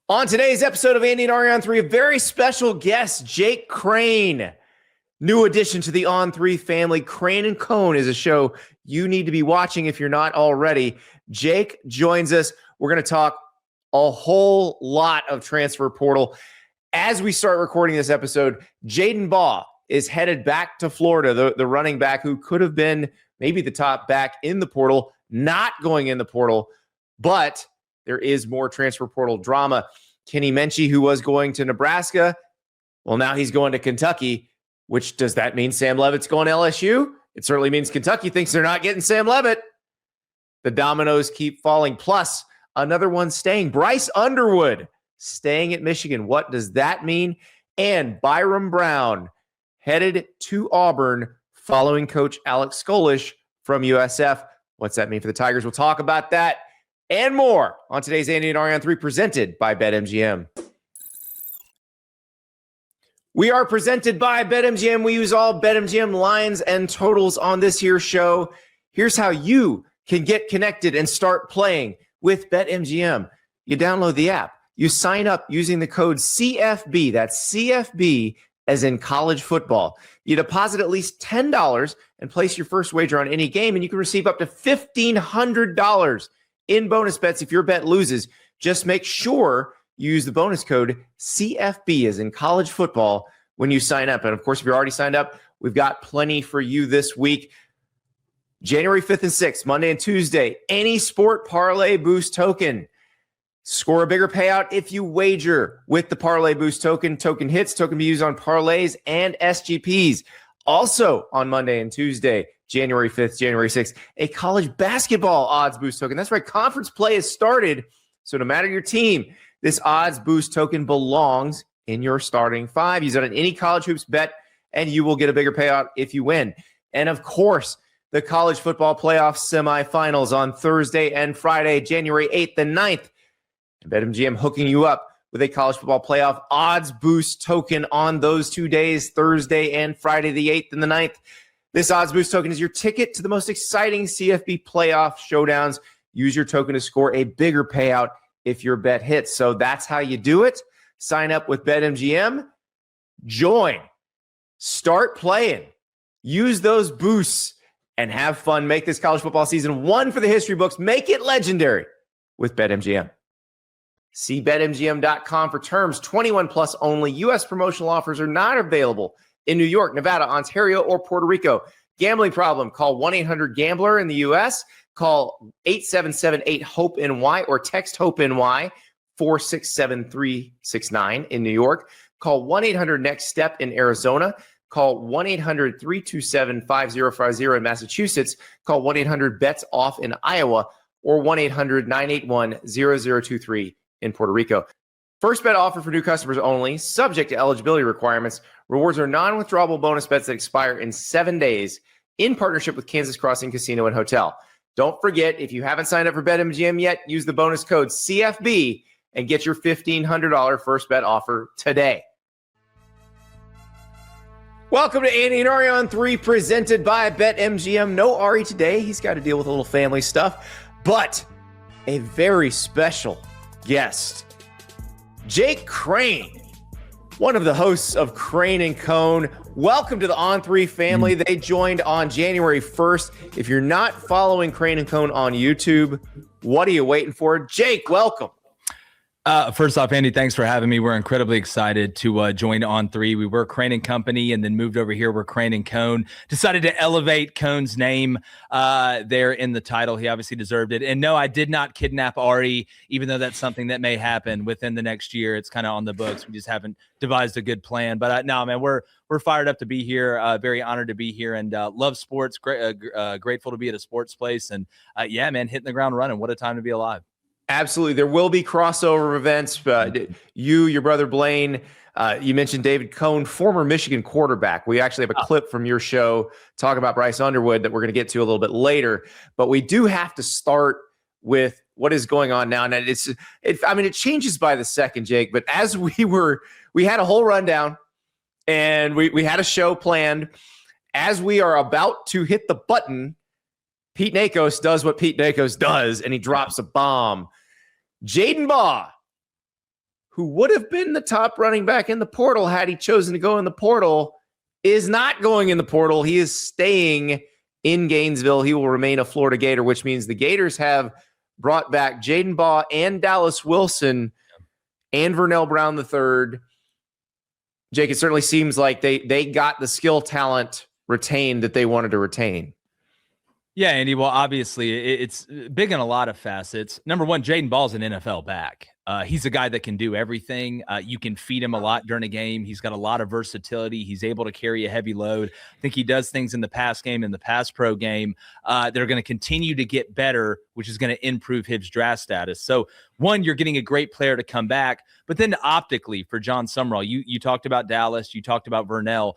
On today's episode of Andy and Ari on 3, a very special guest, Jake Crain. New addition to the On 3 family. Crain and Cone is a show you need to be watching if you're not already. Jake joins us. We're going to talk a whole lot of transfer portal. As we start recording this episode, Jadan Baugh is headed back to Florida, the running back who could have been maybe the top back in the portal, not going in the portal, but there is more transfer portal drama. Kenny Minchey, who was going to Nebraska, well, now he's going to Kentucky. Which, does that mean Sam Leavitt's going to LSU? It certainly means Kentucky thinks they're not getting Sam Leavitt. The dominoes keep falling. Plus, another one staying. Bryce Underwood staying at Michigan. What does that mean? And Byrum Brown headed to Auburn following Coach Alex Skolish from USF. What's that mean for the Tigers? We'll talk about that and more on today's Andy and Ari on 3, presented by BetMGM. We are presented by BetMGM. We use all BetMGM lines and totals on this here show. Here's how you can get connected and start playing with BetMGM. You download the app. You sign up using the code CFB. That's CFB as in college football. You deposit at least $10 and place your first wager on any game, and you can receive up to $1,500 in bonus bets if your bet loses. Just make sure you use the bonus code CFB as in college football when you sign up. And of course, if you're already signed up, we've got plenty for you this week. January 5th and 6th, Monday and Tuesday, any sport parlay boost token. Score a bigger payout if you wager with the parlay boost token. Token hits, token be used on parlays and SGPs. Also on Monday and Tuesday, January 5th, January 6th, a college basketball odds boost token. That's right, conference play has started. So no matter your team, this odds boost token belongs in your starting five. Use it on any college hoops bet, and you will get a bigger payout if you win. And of course, the college football playoff semifinals on Thursday and Friday, January 8th and 9th. And BetMGM hooking you up with a college football playoff odds boost token on those 2 days, Thursday and Friday, the 8th and the 9th. This odds boost token is your ticket to the most exciting CFB playoff showdowns. Use your token to score a bigger payout if your bet hits. So that's how you do it. Sign up with BetMGM. Join. Start playing. Use those boosts and have fun. Make this college football season one for the history books. Make it legendary with BetMGM. See BetMGM.com for terms. 21 plus only. U.S. promotional offers are not available in New York, Nevada, Ontario, or Puerto Rico. Gambling problem? Call 1-800-GAMBLER in the U.S. Call 877-8-HOPE-NY or text HOPE-NY 467-369 in New York. Call 1-800-NEXT-STEP in Arizona. Call 1-800-327-5050 in Massachusetts. Call 1-800-BETS-OFF in Iowa or 1-800-981-0023 in Puerto Rico. First bet offer for new customers only, subject to eligibility requirements. Rewards are non-withdrawable bonus bets that expire in 7 days in partnership with Kansas Crossing Casino and Hotel. Don't forget, if you haven't signed up for BetMGM yet, use the bonus code CFB and get your $1,500 first bet offer today. Welcome to Andy and Ari on 3, presented by BetMGM. No Ari today. He's got to deal with a little family stuff, but a very special guest. Jake Crain, one of the hosts of Crain and Cone. Welcome to the On 3 family. They joined on January 1st. If you're not following Crain and Cone on YouTube, what are you waiting for? Jake, welcome. First off, Andy, thanks for having me. We're incredibly excited to join On 3. We were Crain and Company and then moved over here. We're Crain and Cone. Decided to elevate Cone's name there in the title. He obviously deserved it. And no, I did not kidnap Ari, even though that's something that may happen within the next year. It's kind of on the books. We just haven't devised a good plan. But no, man, we're fired up to be here. Very honored to be here and love sports. Grateful to be at a sports place. And yeah, man, hitting the ground running. What a time to be alive. Absolutely. There will be crossover events. You, your brother Blaine, you mentioned David Cone, former Michigan quarterback. We actually have a clip from your show talking about Bryce Underwood that we're going to get to a little bit later. But we do have to start with what is going on now. And it changes by the second, Jake. But as we had a whole rundown and we had a show planned. As we are about to hit the button, Pete Nakos does what Pete Nakos does, and he drops a bomb. Jadan Baugh who would have been the top running back in the portal had he chosen to go in the portal, is not going in the portal. He is staying in Gainesville. He will remain a Florida Gator, which means the Gators have brought back Jadan Baugh and Dallas Wilson and Vernell Brown III. Jake, it certainly seems like they got the skill talent retained that they wanted to retain. Yeah, Andy. Well, obviously, it's big in a lot of facets. Number one, Jadan Ball's an NFL back. He's a guy that can do everything. You can feed him a lot during a game. He's got a lot of versatility. He's able to carry a heavy load. I think he does things in the pass game and the pass pro game that are going to continue to get better, which is going to improve his draft status. So, one, you're getting a great player to come back. But then optically, for John Summerall, you talked about Dallas. You talked about Vernell.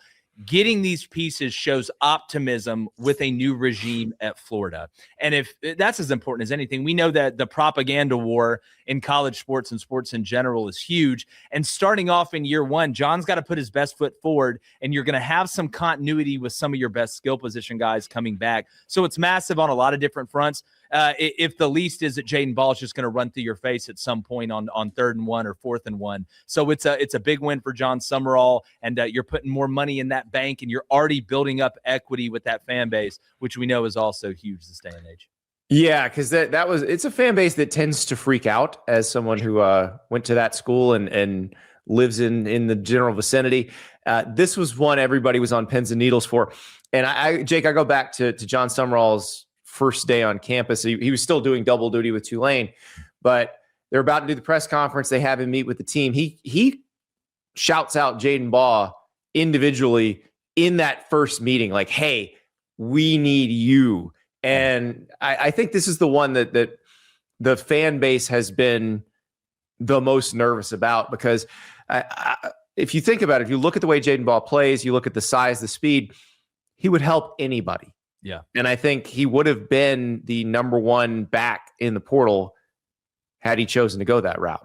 Getting these pieces shows optimism with a new regime at Florida. And if that's as important as anything, we know that the propaganda war in college sports and sports in general is huge. And starting off in year one, John's got to put his best foot forward, and you're going to have some continuity with some of your best skill position guys coming back. So it's massive on a lot of different fronts. If the least is that Jadan Ball is just going to run through your face at some point on 3rd and 1 or 4th and 1. So it's a big win for John Summerall, and you're putting more money in that bank, and you're already building up equity with that fan base, which we know is also huge this day and age. Yeah, because it's a fan base that tends to freak out as someone who went to that school and lives in the general vicinity. This was one everybody was on pins and needles for. And Jake, I go back to John Summerall's first day on campus. He was still doing double duty with Tulane, but they're about to do the press conference. They have him meet with the team. He shouts out Jadan Baugh individually in that first meeting, like, "Hey, we need you." And I think this is the one that the fan base has been the most nervous about, because if you think about it, if you look at the way Jadan Baugh plays, you look at the size, the speed, he would help anybody. Yeah. And I think he would have been the number one back in the portal had he chosen to go that route.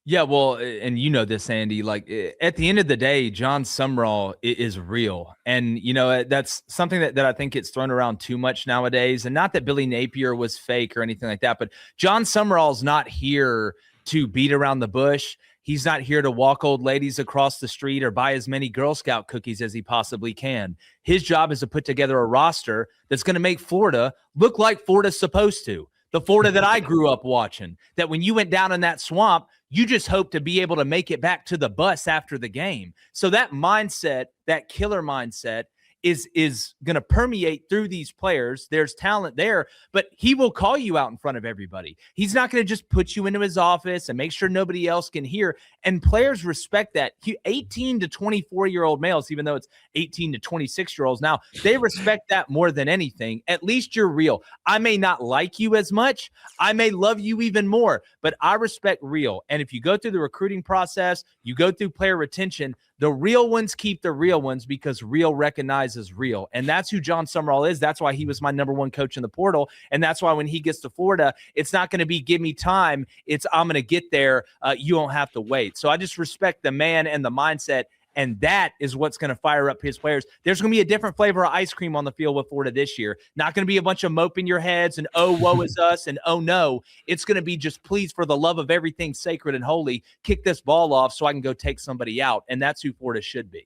Yeah, well, and you know this, Andy, like at the end of the day, John Summerall is real. And, that's something that I think gets thrown around too much nowadays. And not that Billy Napier was fake or anything like that, but John Summerall's not here to beat around the bush. He's not here to walk old ladies across the street or buy as many Girl Scout cookies as he possibly can. His job is to put together a roster that's going to make Florida look like Florida's supposed to. The Florida that I grew up watching, that when you went down in that swamp, you just hope to be able to make it back to the bus after the game. So that mindset, that killer mindset, is going to permeate through these players. There's talent there, but he will call you out in front of everybody. He's not going to just put you into his office and make sure nobody else can hear. And players respect that. 18 to 24-year-old males, even though it's 18 to 26-year-olds now, they respect that more than anything. At least you're real. I may not like you as much. I may love you even more, but I respect real. And if you go through the recruiting process, you go through player retention, the real ones keep the real ones, because real recognizes real. And that's who John Summerall is. That's why he was my number one coach in the portal. And that's why when he gets to Florida, it's not going to be give me time. It's I'm going to get there. You won't have to wait. So I just respect the man and the mindset. And that is what's going to fire up his players. There's going to be a different flavor of ice cream on the field with Florida this year. Not going to be a bunch of moping your heads and, oh, woe is us, and oh, no. It's going to be just, please, for the love of everything sacred and holy, kick this ball off so I can go take somebody out. And that's who Florida should be.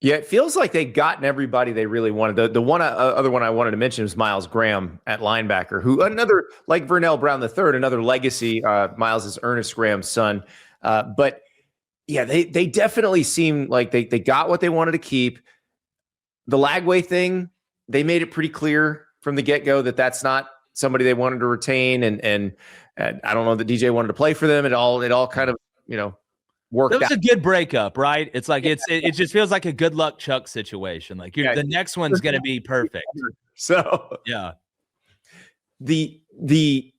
Yeah, it feels like they gotten everybody they really wanted. The one other one I wanted to mention was Miles Graham at linebacker, who another, like Vernell Brown III, another legacy. Miles is Ernest Graham's son. But yeah, they definitely seem like they got what they wanted to keep. The Lagway thing, they made it pretty clear from the get-go that that's not somebody they wanted to retain. And I don't know that DJ wanted to play for them. It all kind of, worked out. It was a good breakup, right? It's like it just feels like a good luck Chuck situation. Like the next one's going to be perfect. So yeah, the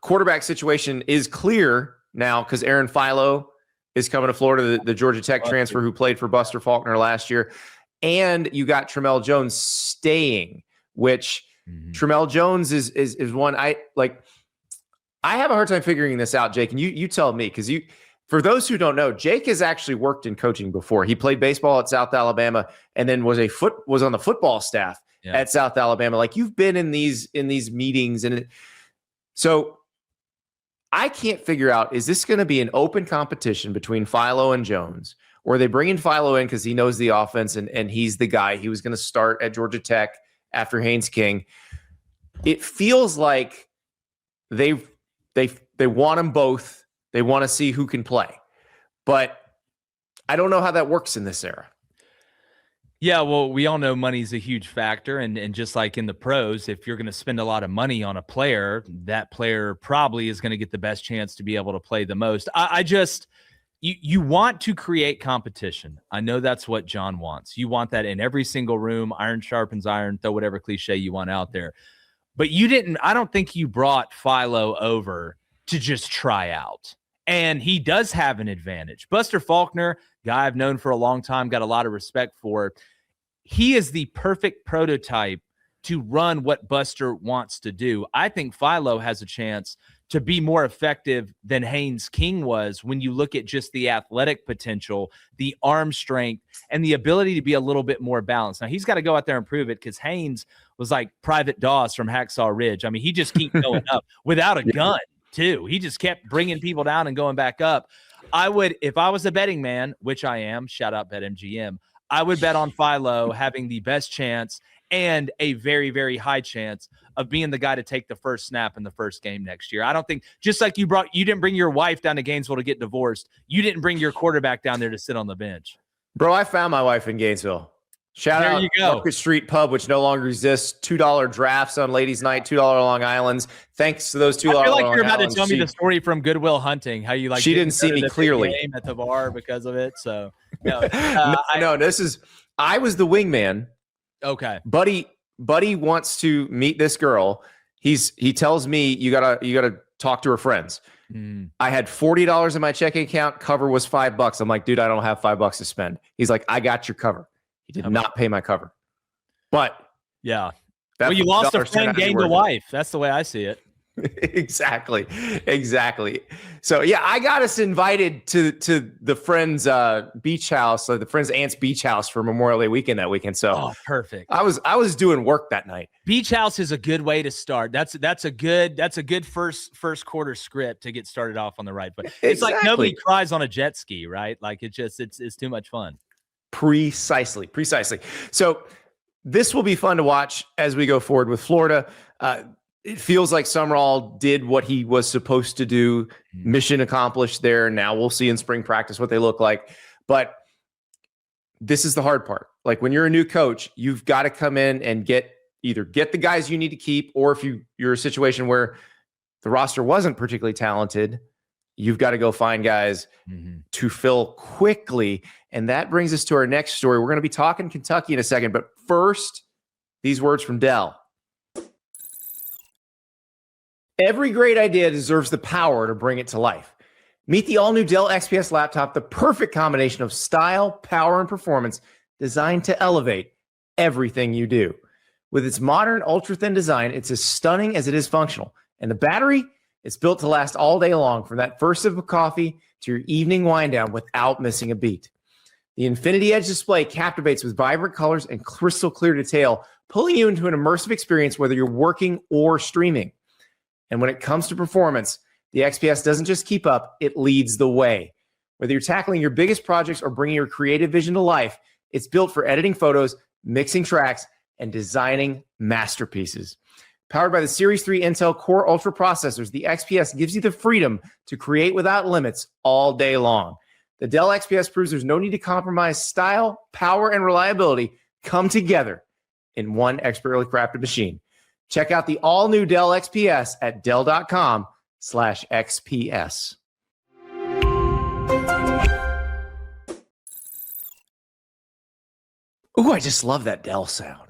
quarterback situation is clear now because Aaron Philo is coming to Florida, the Georgia Tech transfer who played for Buster Faulkner last year, and you got Tramell Jones staying, which Tramell Jones is one I like. I have a hard time figuring this out, Jake, and you tell me, because for those who don't know, Jake has actually worked in coaching before. He played baseball at South Alabama and then was on the football staff at South Alabama. Like, you've been in these meetings, and so I can't figure out, is this going to be an open competition between Philo and Jones, or are they bringing Philo in because he knows the offense and he's the guy. He was going to start at Georgia Tech after Haynes King. It feels like they want them both. They want to see who can play. But I don't know how that works in this era. Yeah, well, we all know money's a huge factor. And just like in the pros, if you're going to spend a lot of money on a player, that player probably is going to get the best chance to be able to play the most. You want to create competition. I know that's what John wants. You want that in every single room. Iron sharpens iron, throw whatever cliche you want out there. But I don't think you brought Philo over to just try out. And he does have an advantage. Buster Faulkner, guy I've known for a long time, got a lot of respect for. He is the perfect prototype to run what Buster wants to do. I think Philo has a chance to be more effective than Haynes King was when you look at just the athletic potential, the arm strength, and the ability to be a little bit more balanced. Now, he's got to go out there and prove it because Haynes was like Private Dawes from Hacksaw Ridge. I mean, he just keeps going up without a gun, too. He just kept bringing people down and going back up. I would, if I was a betting man, which I am, shout out BetMGM, I would bet on Philo having the best chance and a very, very high chance of being the guy to take the first snap in the first game next year. I don't think, just like you didn't bring your wife down to Gainesville to get divorced, you didn't bring your quarterback down there to sit on the bench. Bro, I found my wife in Gainesville. Shout out Market Street Pub, which no longer exists. $2 drafts on Ladies' Night, $2 Long Islands. Thanks to those $2 I feel like Long you're about Islands, to tell me the story from Goodwill Hunting, how you like. She didn't see me clearly game at the bar because of it. So no, I was the wingman. Okay, Buddy wants to meet this girl. He tells me you gotta talk to her friends. I had $40 in my checking account. Cover was $5. I'm like, dude, I don't have $5 to spend. He's like, I got your cover. He did not pay my cover. But yeah, well, you lost a friend, gained a wife. That's the way I see it. Exactly. So yeah, I got us invited to the friend's beach house, the friend's aunt's beach house for Memorial Day weekend that weekend. So perfect. I was doing work that night. Beach house is a good way to start. That's a good first quarter script to get started off on the right foot. It's Exactly. like nobody cries on a jet ski, right? Like it's too much fun. Precisely. So this will be fun to watch as we go forward with Florida. It feels like Summerall did what he was supposed to do. Mission accomplished there. Now we'll see in spring practice what they look like. But this is the hard part. Like when you're a new coach, you've got to come in and either get the guys you need to keep, or if you're a situation where the roster wasn't particularly talented, you've got to go find guys to fill quickly. And that brings us to our next story. We're going to be talking Kentucky in a second. But first, these words from Dell. Every great idea deserves the power to bring it to life. Meet the all-new Dell XPS laptop, the perfect combination of style, power, and performance designed to elevate everything you do. With its modern, ultra-thin design, it's as stunning as it is functional. And the battery, it's built to last all day long, from that first sip of coffee to your evening wind down without missing a beat. The Infinity Edge display captivates with vibrant colors and crystal clear detail, pulling you into an immersive experience whether you're working or streaming. And when it comes to performance, the XPS doesn't just keep up, it leads the way. Whether you're tackling your biggest projects or bringing your creative vision to life, it's built for editing photos, mixing tracks, and designing masterpieces. Powered by the Series 3 Intel Core Ultra processors, the XPS gives you the freedom to create without limits all day long. The Dell XPS proves there's no need to compromise. Style, power, and reliability come together in one expertly crafted machine. Check out the all-new Dell XPS at Dell.com/XPS. Ooh, I just love that Dell sound.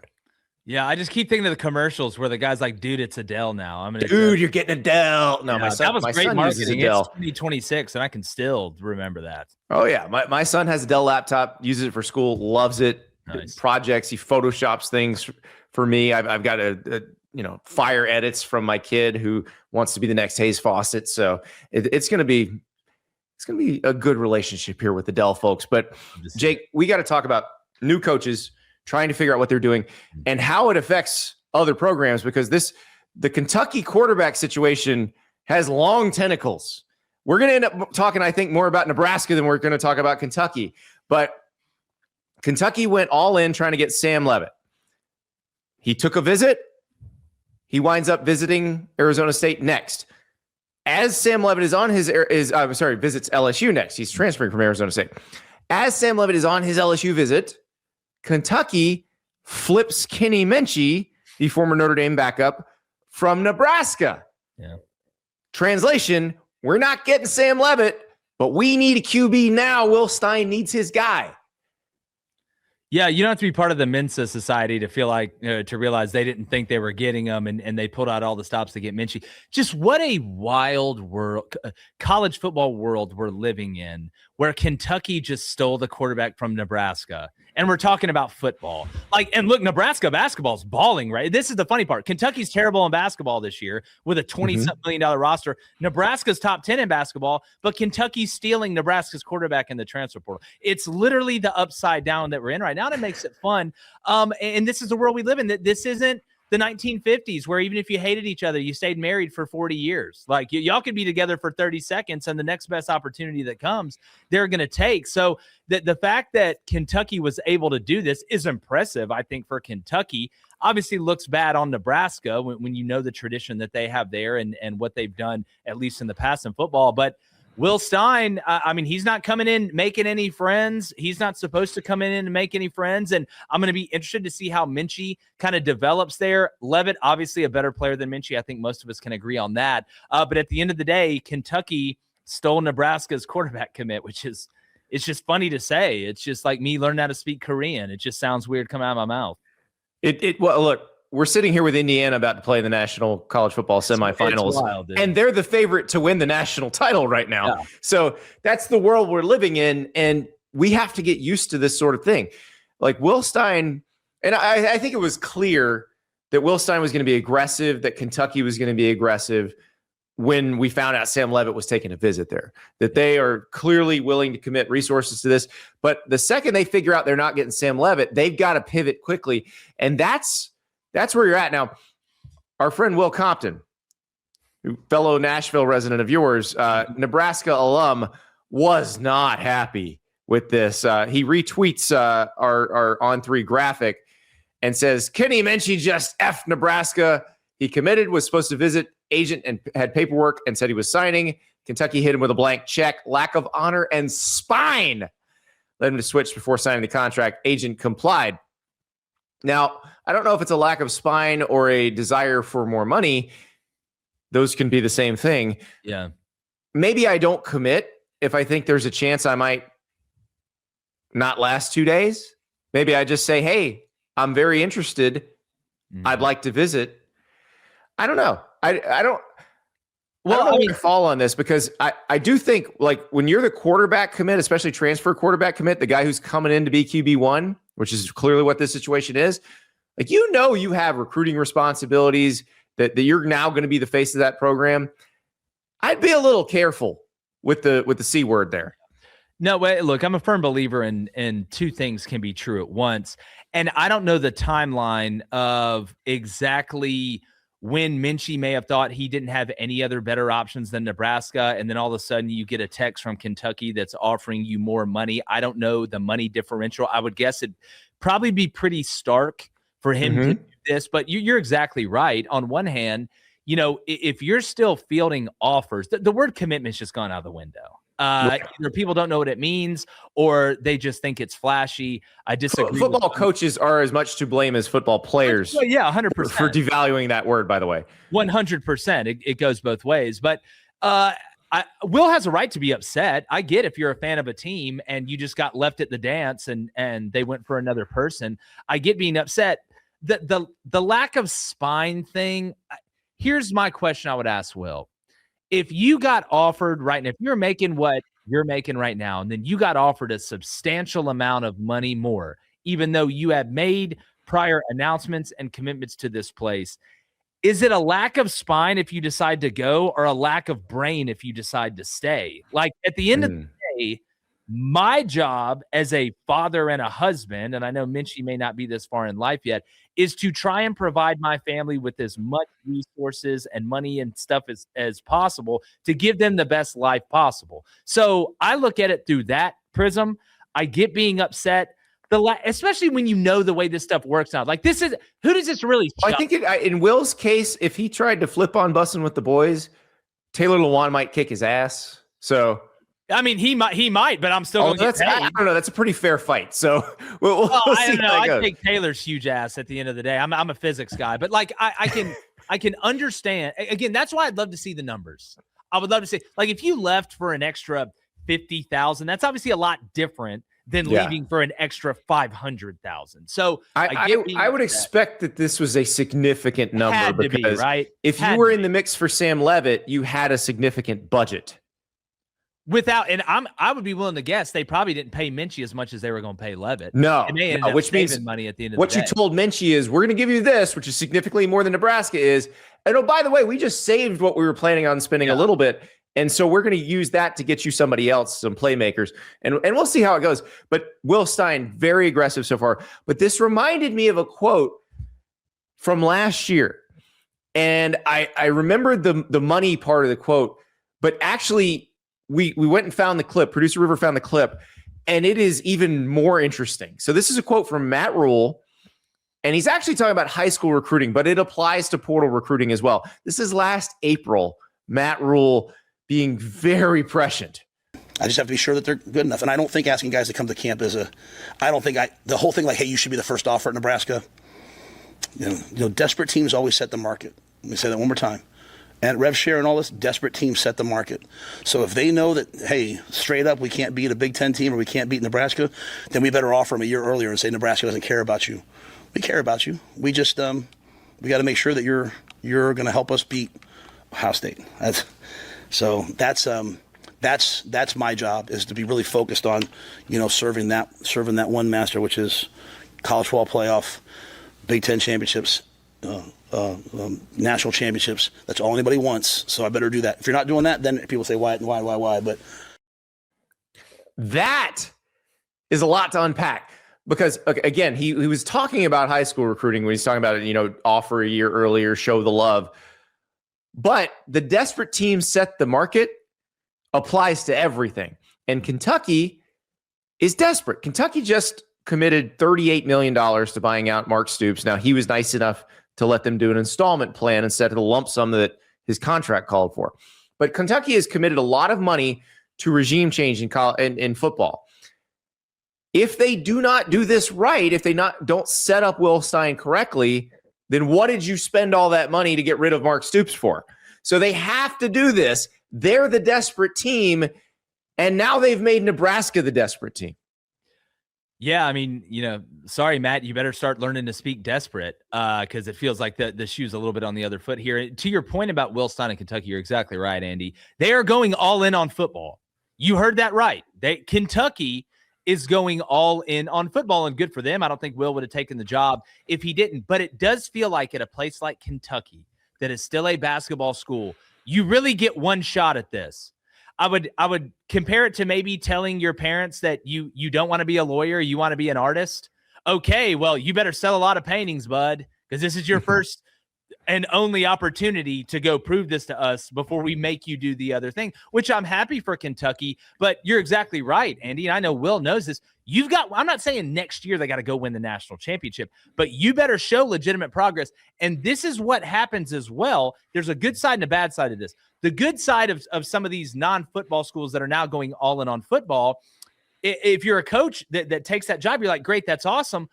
Yeah, I just keep thinking of the commercials where the guy's like, dude, it's a Dell now. Dude, you're getting a Dell. No, yeah, my son, that was my great son marketing. uses a Dell. It's 2026, and I can still remember that. Oh, yeah. My son has a Dell laptop, uses it for school, loves it. Nice. Projects, he photoshops things for me. I've got fire edits from my kid who wants to be the next Hayes Fawcett. So it's going to be a good relationship here with the Dell folks. But Jake, we got to talk about new coaches trying to figure out what they're doing and how it affects other programs, because the Kentucky quarterback situation has long tentacles. We're going to end up talking, I think, more about Nebraska than we're going to talk about Kentucky. But Kentucky went all in trying to get Sam Leavitt. He took a visit. He winds up visiting Arizona State next. As Sam Leavitt is on visits LSU next. He's transferring from Arizona State. As Sam Leavitt is on his LSU visit, Kentucky flips Kenny Minchey, the former Notre Dame backup, from Nebraska. Yeah. Translation, we're not getting Sam Leavitt, but we need a QB now. Will Stein needs his guy. Yeah, you don't have to be part of the Mensa Society to feel like to realize they didn't think they were getting him, and they pulled out all the stops to get Minchey. Just what a wild world, college football world we're living in, where Kentucky just stole the quarterback from Nebraska. And we're talking about football. And look, Nebraska basketball is balling, right? This is the funny part. Kentucky's terrible in basketball this year with a $20 million roster. Nebraska's top 10 in basketball, but Kentucky's stealing Nebraska's quarterback in the transfer portal. It's literally the upside down that we're in right now, and it makes it fun. And this is the world we live in. This isn't the 1950s, where even if you hated each other, you stayed married for 40 years. Y'all could be together for 30 seconds, and the next best opportunity that comes, they're going to take. So the fact that Kentucky was able to do this is impressive, I think, for Kentucky. Obviously looks bad on Nebraska when you know the tradition that they have there and what they've done, at least in the past in football. But Will Stein, he's not coming in making any friends. He's not supposed to come in and make any friends. And I'm going to be interested to see how Minchey kind of develops there. Leavitt, obviously a better player than Minchey. I think most of us can agree on that. But at the end of the day, Kentucky stole Nebraska's quarterback commit, which is, it's just funny to say. It's just like me learning how to speak Korean. It just sounds weird coming out of my mouth. Well, look, we're sitting here with Indiana about to play the national college football semifinals, wild, and they're the favorite to win the national title right now. Yeah. So that's the world we're living in, and we have to get used to this sort of thing. Will Stein, and I think it was clear that Will Stein was going to be aggressive, that Kentucky was going to be aggressive when we found out Sam Leavitt was taking a visit there, that they are clearly willing to commit resources to this. But the second they figure out they're not getting Sam Leavitt, they've got to pivot quickly, and that's where you're at now. Our friend Will Compton, fellow Nashville resident of yours, Nebraska alum, was not happy with this. He retweets our On3 graphic and says, Kenny Minchey just F Nebraska. He committed, was supposed to visit agent and had paperwork and said he was signing. Kentucky hit him with a blank check. Lack of honor and spine led him to switch before signing the contract. Agent complied. Now, I don't know if it's a lack of spine or a desire for more money. Those can be the same thing. Yeah. Maybe I don't commit if I think there's a chance I might not last 2 days. Maybe I just say, hey, I'm very interested. I'd like to visit. I don't know. I don't. Well, I mean, fall on this because I do think when you're the quarterback commit, especially transfer quarterback commit, the guy who's coming in to be QB1, which is clearly what this situation is, you have recruiting responsibilities that you're now going to be the face of that program. I'd be a little careful with the C word there. No, wait, look, I'm a firm believer in two things can be true at once. And I don't know the timeline of exactly when Minchey may have thought he didn't have any other better options than Nebraska, and then all of a sudden you get a text from Kentucky that's offering you more money. I don't know the money differential. I would guess it'd probably be pretty stark for him to do this, but you're exactly right. On one hand, if you're still fielding offers, the word commitment's just gone out the window. Either people don't know what it means or they just think it's flashy. I disagree. Football coaches are as much to blame as football players. Well, yeah, 100%. For devaluing that word, by the way. 100%. It goes both ways. But Will has a right to be upset. I get if you're a fan of a team and you just got left at the dance and they went for another person. I get being upset. The lack of spine thing, here's my question I would ask Will. If you got offered right now, if you're making what you're making right now, and then you got offered a substantial amount of money more, even though you had made prior announcements and commitments to this place, is it a lack of spine if you decide to go or a lack of brain if you decide to stay? At the end of the day, My job as a father and a husband, and I know Minchey may not be this far in life yet, is to try and provide my family with as much resources and money and stuff as possible to give them the best life possible. So I look at it through that prism. I get being upset, especially when you know the way this stuff works out. Like, this is, who does this really I think in Will's case, if he tried to flip on Bussin' with the Boys, Taylor Lewan might kick his ass. So I mean, he might, but I'm still going to get paid. I don't know. That's a pretty fair fight. So we'll I see don't know. how that goes. I take Taylor's huge ass at the end of the day. I'm a physics guy, but like I can understand. Again, that's why I'd love to see the numbers. I would love to see, like, if you left for an extra 50,000, that's obviously a lot different than leaving for an extra 500,000. So I would expect that this was a significant number because right? If you were in the mix for Sam Levitt, you had a significant budget. I would be willing to guess they probably didn't pay Minchey as much as they were going to pay Levitt. No, which means money at the end of what the day. You told Minchey is, we're going to give you this, which is significantly more than Nebraska is. And oh, by the way, we just saved what we were planning on spending a little bit. And so we're going to use that to get you somebody else, some playmakers. And we'll see how it goes. But Will Stein, very aggressive so far. But this reminded me of a quote from last year. And I remembered the money part of the quote, but actually we went and found the clip. Producer River found the clip, and it is even more interesting. So this is a quote from Matt Rhule, and he's actually talking about high school recruiting, but it applies to portal recruiting as well. This is last April, Matt Rhule being very prescient. I just have to be sure that they're good enough. And I don't think asking guys to come to camp the whole thing like, hey, you should be the first offer at Nebraska. You know, desperate teams always set the market. Let me say that one more time. And rev share and all this, desperate teams set the market. So if they know that, hey, straight up, we can't beat a Big Ten team or we can't beat Nebraska, then we better offer them a year earlier and say Nebraska doesn't care about you. We care about you. We just we got to make sure that you're going to help us beat Ohio State. That's my job, is to be really focused on, serving that one master, which is college football playoff, Big Ten championships, national championships. That's all anybody wants. So I better do that. If you're not doing that, then people say, why? But that is a lot to unpack because, again, he was talking about high school recruiting when he's talking about it, offer a year earlier, show the love. But the desperate teams set the market applies to everything. And Kentucky is desperate. Kentucky just committed $38 million to buying out Mark Stoops. Now, he was nice enough to let them do an installment plan instead of the lump sum that his contract called for. But Kentucky has committed a lot of money to regime change in football. If they do not do this right, if they don't set up Will Stein correctly, then what did you spend all that money to get rid of Mark Stoops for? So they have to do this. They're the desperate team, and now they've made Nebraska the desperate team. Yeah, I mean, sorry, Matt, you better start learning to speak desperate because it feels like the shoe's a little bit on the other foot here. To your point about Will Stein and Kentucky, you're exactly right, Andy. They are going all in on football. You heard that right. Kentucky is going all in on football, and good for them. I don't think Will would have taken the job if he didn't, but it does feel like at a place like Kentucky that is still a basketball school, you really get one shot at this. I would compare it to maybe telling your parents that you don't want to be a lawyer, you want to be an artist. Okay, well, you better sell a lot of paintings, bud, because this is your first and only opportunity to go prove this to us before we make you do the other thing, which I'm happy for Kentucky. But you're exactly right, Andy. And I know Will knows this. I'm not saying next year they got to go win the national championship, but you better show legitimate progress. And this is what happens as well. There's a good side and a bad side of this. The good side of some of these non-football schools that are now going all in on football, if you're a coach that takes that job, you're like, great, that's awesome.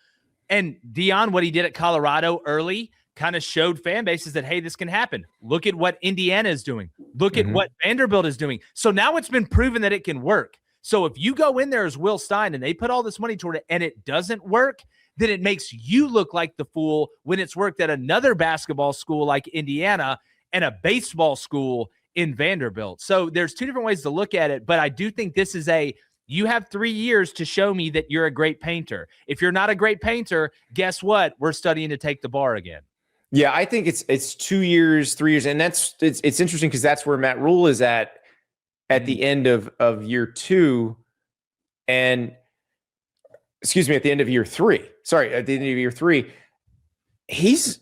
And Deion, what he did at Colorado early, kind of showed fan bases that, hey, this can happen. Look at what Indiana is doing. Look at what Vanderbilt is doing. So now it's been proven that it can work. So if you go in there as Will Stein and they put all this money toward it and it doesn't work, then it makes you look like the fool when it's worked at another basketball school like Indiana and a baseball school in Vanderbilt. So there's two different ways to look at it, but I do think this is you have 3 years to show me that you're a great painter. If you're not a great painter, guess what? We're studying to take the bar again. Yeah, I think it's 2 years, 3 years, and it's interesting because that's where Matt Rhule is at the end of year two. And excuse me, at the end of year 3. Sorry, at the end of year 3, he's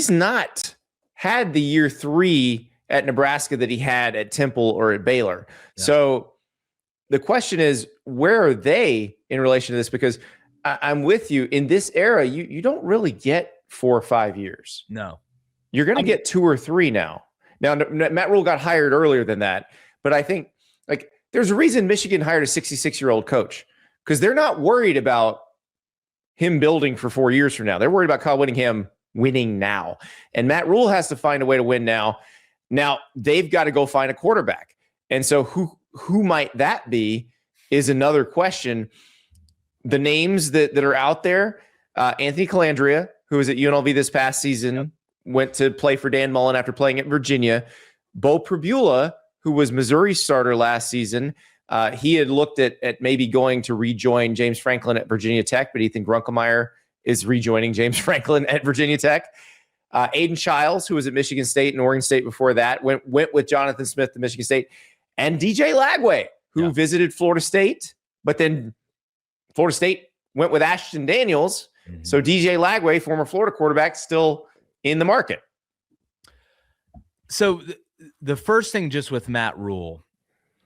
not had the year 3 at Nebraska that he had at Temple or at Baylor. Yeah. So the question is, where are they in relation to this? Because I'm with you. In this era, you don't really get 4 or 5 years. No. You're going to get 2 or 3 now. Now, Matt Rhule got hired earlier than that. But I think, like, there's a reason Michigan hired a 66-year-old coach, because they're not worried about him building for 4 years from now. They're worried about Kyle Whittingham winning now. And Matt Rhule has to find a way to win now. Now, they've got to go find a quarterback. And so who might that be is another question. The names that are out there, Anthony Calandria, who was at UNLV this past season, went to play for Dan Mullen after playing at Virginia. Bo Pribula, who was Missouri's starter last season, he had looked at maybe going to rejoin James Franklin at Virginia Tech, but Ethan Grunkemeyer is rejoining James Franklin at Virginia Tech. Aiden Childs, who was at Michigan State and Oregon State before that, went with Jonathan Smith to Michigan State. And DJ Lagway, who visited Florida State, but then Florida State went with Ashton Daniels. Mm-hmm. So DJ Lagway, former Florida quarterback, still in the market. So the first thing just with Matt Rhule,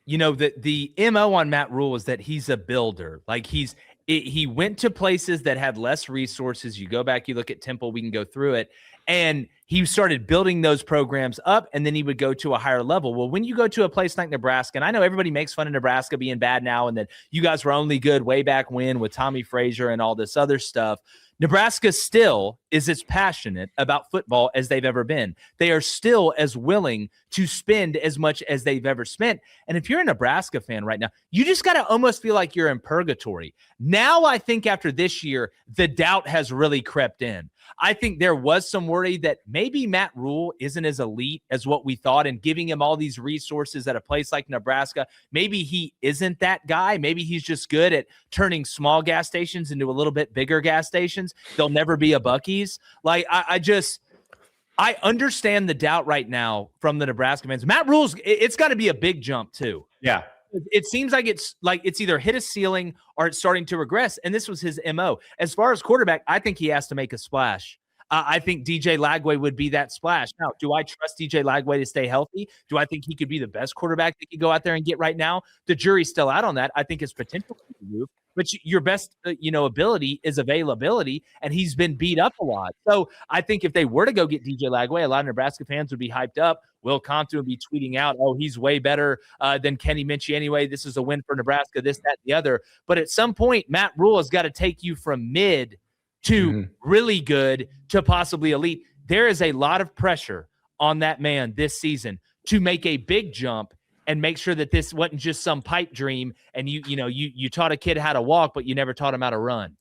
you know, the MO on Matt Rhule is that he's a builder. Like he went to places that had less resources. You go back, you look at Temple, we can go through it. And he started building those programs up, and then he would go to a higher level. Well, when you go to a place like Nebraska, and I know everybody makes fun of Nebraska being bad now and that you guys were only good way back when with Tommy Frazier and all this other stuff, Nebraska still is as passionate about football as they've ever been. They are still as willing to spend as much as they've ever spent. And if you're a Nebraska fan right now, you just got to almost feel like you're in purgatory. Now, I think after this year, the doubt has really crept in. I think there was some worry that maybe Matt Rhule isn't as elite as what we thought, and giving him all these resources at a place like Nebraska, maybe he isn't that guy. Maybe he's just good at turning small gas stations into a little bit bigger gas stations. They'll never be a Buc-ee's. Like, I understand the doubt right now from the Nebraska fans. Matt Rhule's, it's got to be a big jump too. Yeah. It seems like it's either hit a ceiling or it's starting to regress, and this was his MO. As far as quarterback, I think he has to make a splash. I think DJ Lagway would be that splash. Now, do I trust DJ Lagway to stay healthy? Do I think he could be the best quarterback that could go out there and get right now? The jury's still out on that. I think his potential to move, but your best ability is availability, and he's been beat up a lot. So I think if they were to go get DJ Lagway, a lot of Nebraska fans would be hyped up. Will Compton would be tweeting out, oh, he's way better than Kenny Minchey anyway. This is a win for Nebraska, this, that, the other. But at some point, Matt Rhule has got to take you from mid to really good to possibly elite. There is a lot of pressure on that man this season to make a big jump and make sure that this wasn't just some pipe dream and you taught a kid how to walk, but you never taught him how to run.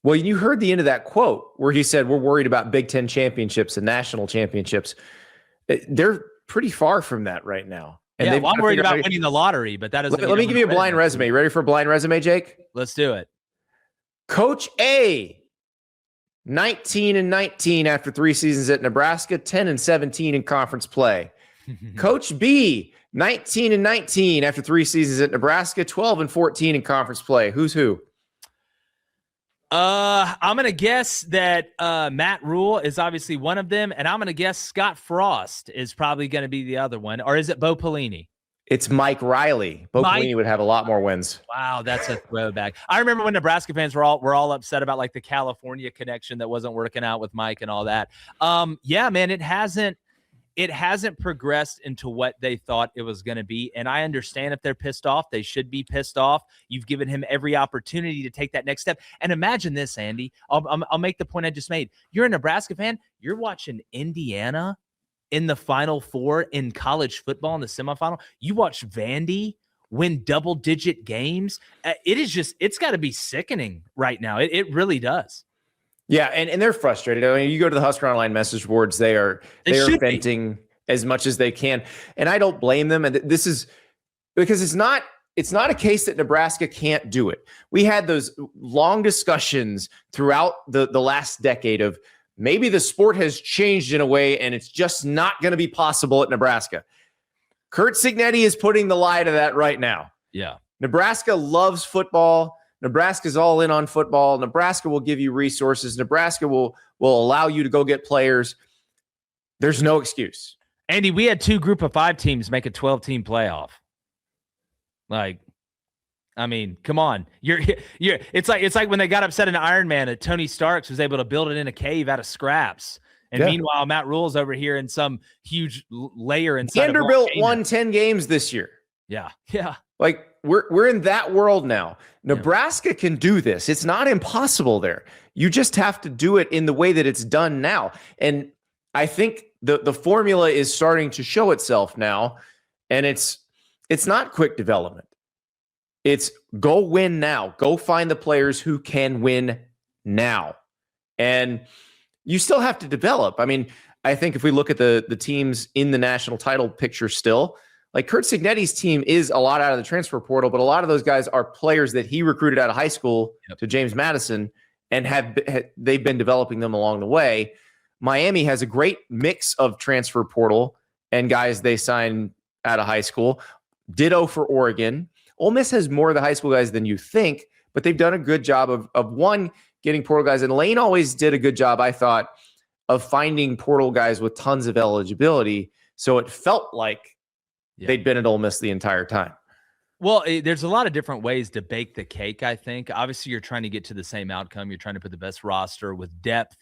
Well, you heard the end of that quote where he said, we're worried about Big Ten championships and national championships. They're pretty far from that right now. And I'm worried about winning the lottery, but that doesn't Let me give you a blind resume. You ready for a blind resume, Jake? Let's do it. Coach A, 19-19 after 3 seasons at Nebraska, 10-17 in conference play. Coach B, 19-19 after 3 seasons at Nebraska, 12-14 in conference play. Who's who? I'm going to guess that Matt Rhule is obviously one of them, and I'm going to guess Scott Frost is probably going to be the other one. Or is it Bo Pelini? It's Mike Riley. Bo Pelini would have a lot more wins. Wow, that's a throwback. I remember when Nebraska fans were all upset about like the California connection that wasn't working out with Mike and all that. Yeah, man, it hasn't progressed into what they thought it was going to be. And I understand if they're pissed off, they should be pissed off. You've given him every opportunity to take that next step. And imagine this, Andy. I'll make the point I just made. You're a Nebraska fan. You're watching Indiana in the Final Four in college football in the semifinal. You watch Vandy win double-digit games. It's got to be sickening right now. It really does. Yeah, and they're frustrated. I mean, you go to the Husker Online message boards, they are venting as much as they can. And I don't blame them. And this is because it's not a case that Nebraska can't do it. We had those long discussions throughout the last decade of maybe the sport has changed in a way and it's just not going to be possible at Nebraska. Kurt Cignetti is putting the lie to that right now. Yeah. Nebraska loves football. Nebraska's all in on football. Nebraska will give you resources. Nebraska will allow you to go get players. There's no excuse. Andy, we had 2 group of 5 teams make a 12-team playoff. Like, I mean, come on. It's like when they got upset in Iron Man that Tony Stark was able to build it in a cave out of scraps. And meanwhile, Matt Rhule's over here in some huge layer inside. Vanderbilt won 10 games this year. Yeah. Like we're in that world now. Nebraska can do this. It's not impossible there. You just have to do it in the way that it's done now. And I think the formula is starting to show itself now. And it's not quick development. It's go win now. Go find the players who can win now. And you still have to develop. I mean, I think if we look at the teams in the national title picture still, like Curt Cignetti's team is a lot out of the transfer portal, but a lot of those guys are players that he recruited out of high school to James Madison, and they've been developing them along the way. Miami has a great mix of transfer portal and guys they signed out of high school. Ditto for Oregon. Ole Miss has more of the high school guys than you think, but they've done a good job of getting portal guys. And Lane always did a good job, I thought, of finding portal guys with tons of eligibility. So it felt like they'd been at Ole Miss the entire time. Well, there's a lot of different ways to bake the cake, I think. Obviously, you're trying to get to the same outcome. You're trying to put the best roster with depth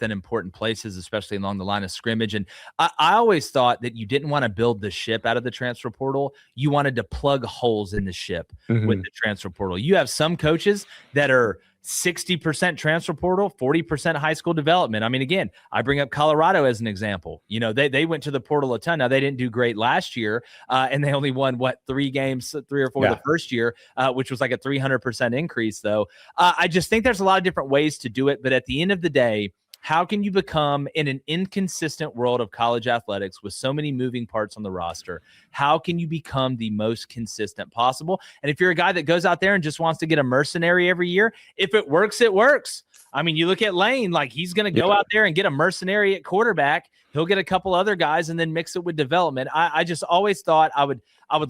in important places, especially along the line of scrimmage. And I always thought that you didn't want to build the ship out of the transfer portal. You wanted to plug holes in the ship with the transfer portal. You have some coaches that are 60% transfer portal, 40% high school development. I mean, again, I bring up Colorado as an example. You know, they went to the portal a ton. Now, they didn't do great last year, and they only won, 3 games, 3 or 4 the first year, which was like a 300% increase, though. I just think there's a lot of different ways to do it, but at the end of the day, how can you become, in an inconsistent world of college athletics with so many moving parts on the roster, how can you become the most consistent possible? And if you're a guy that goes out there and just wants to get a mercenary every year, if it works, it works. I mean, you look at Lane, like he's going to go out there and get a mercenary at quarterback. He'll get a couple other guys and then mix it with development. I just always thought I would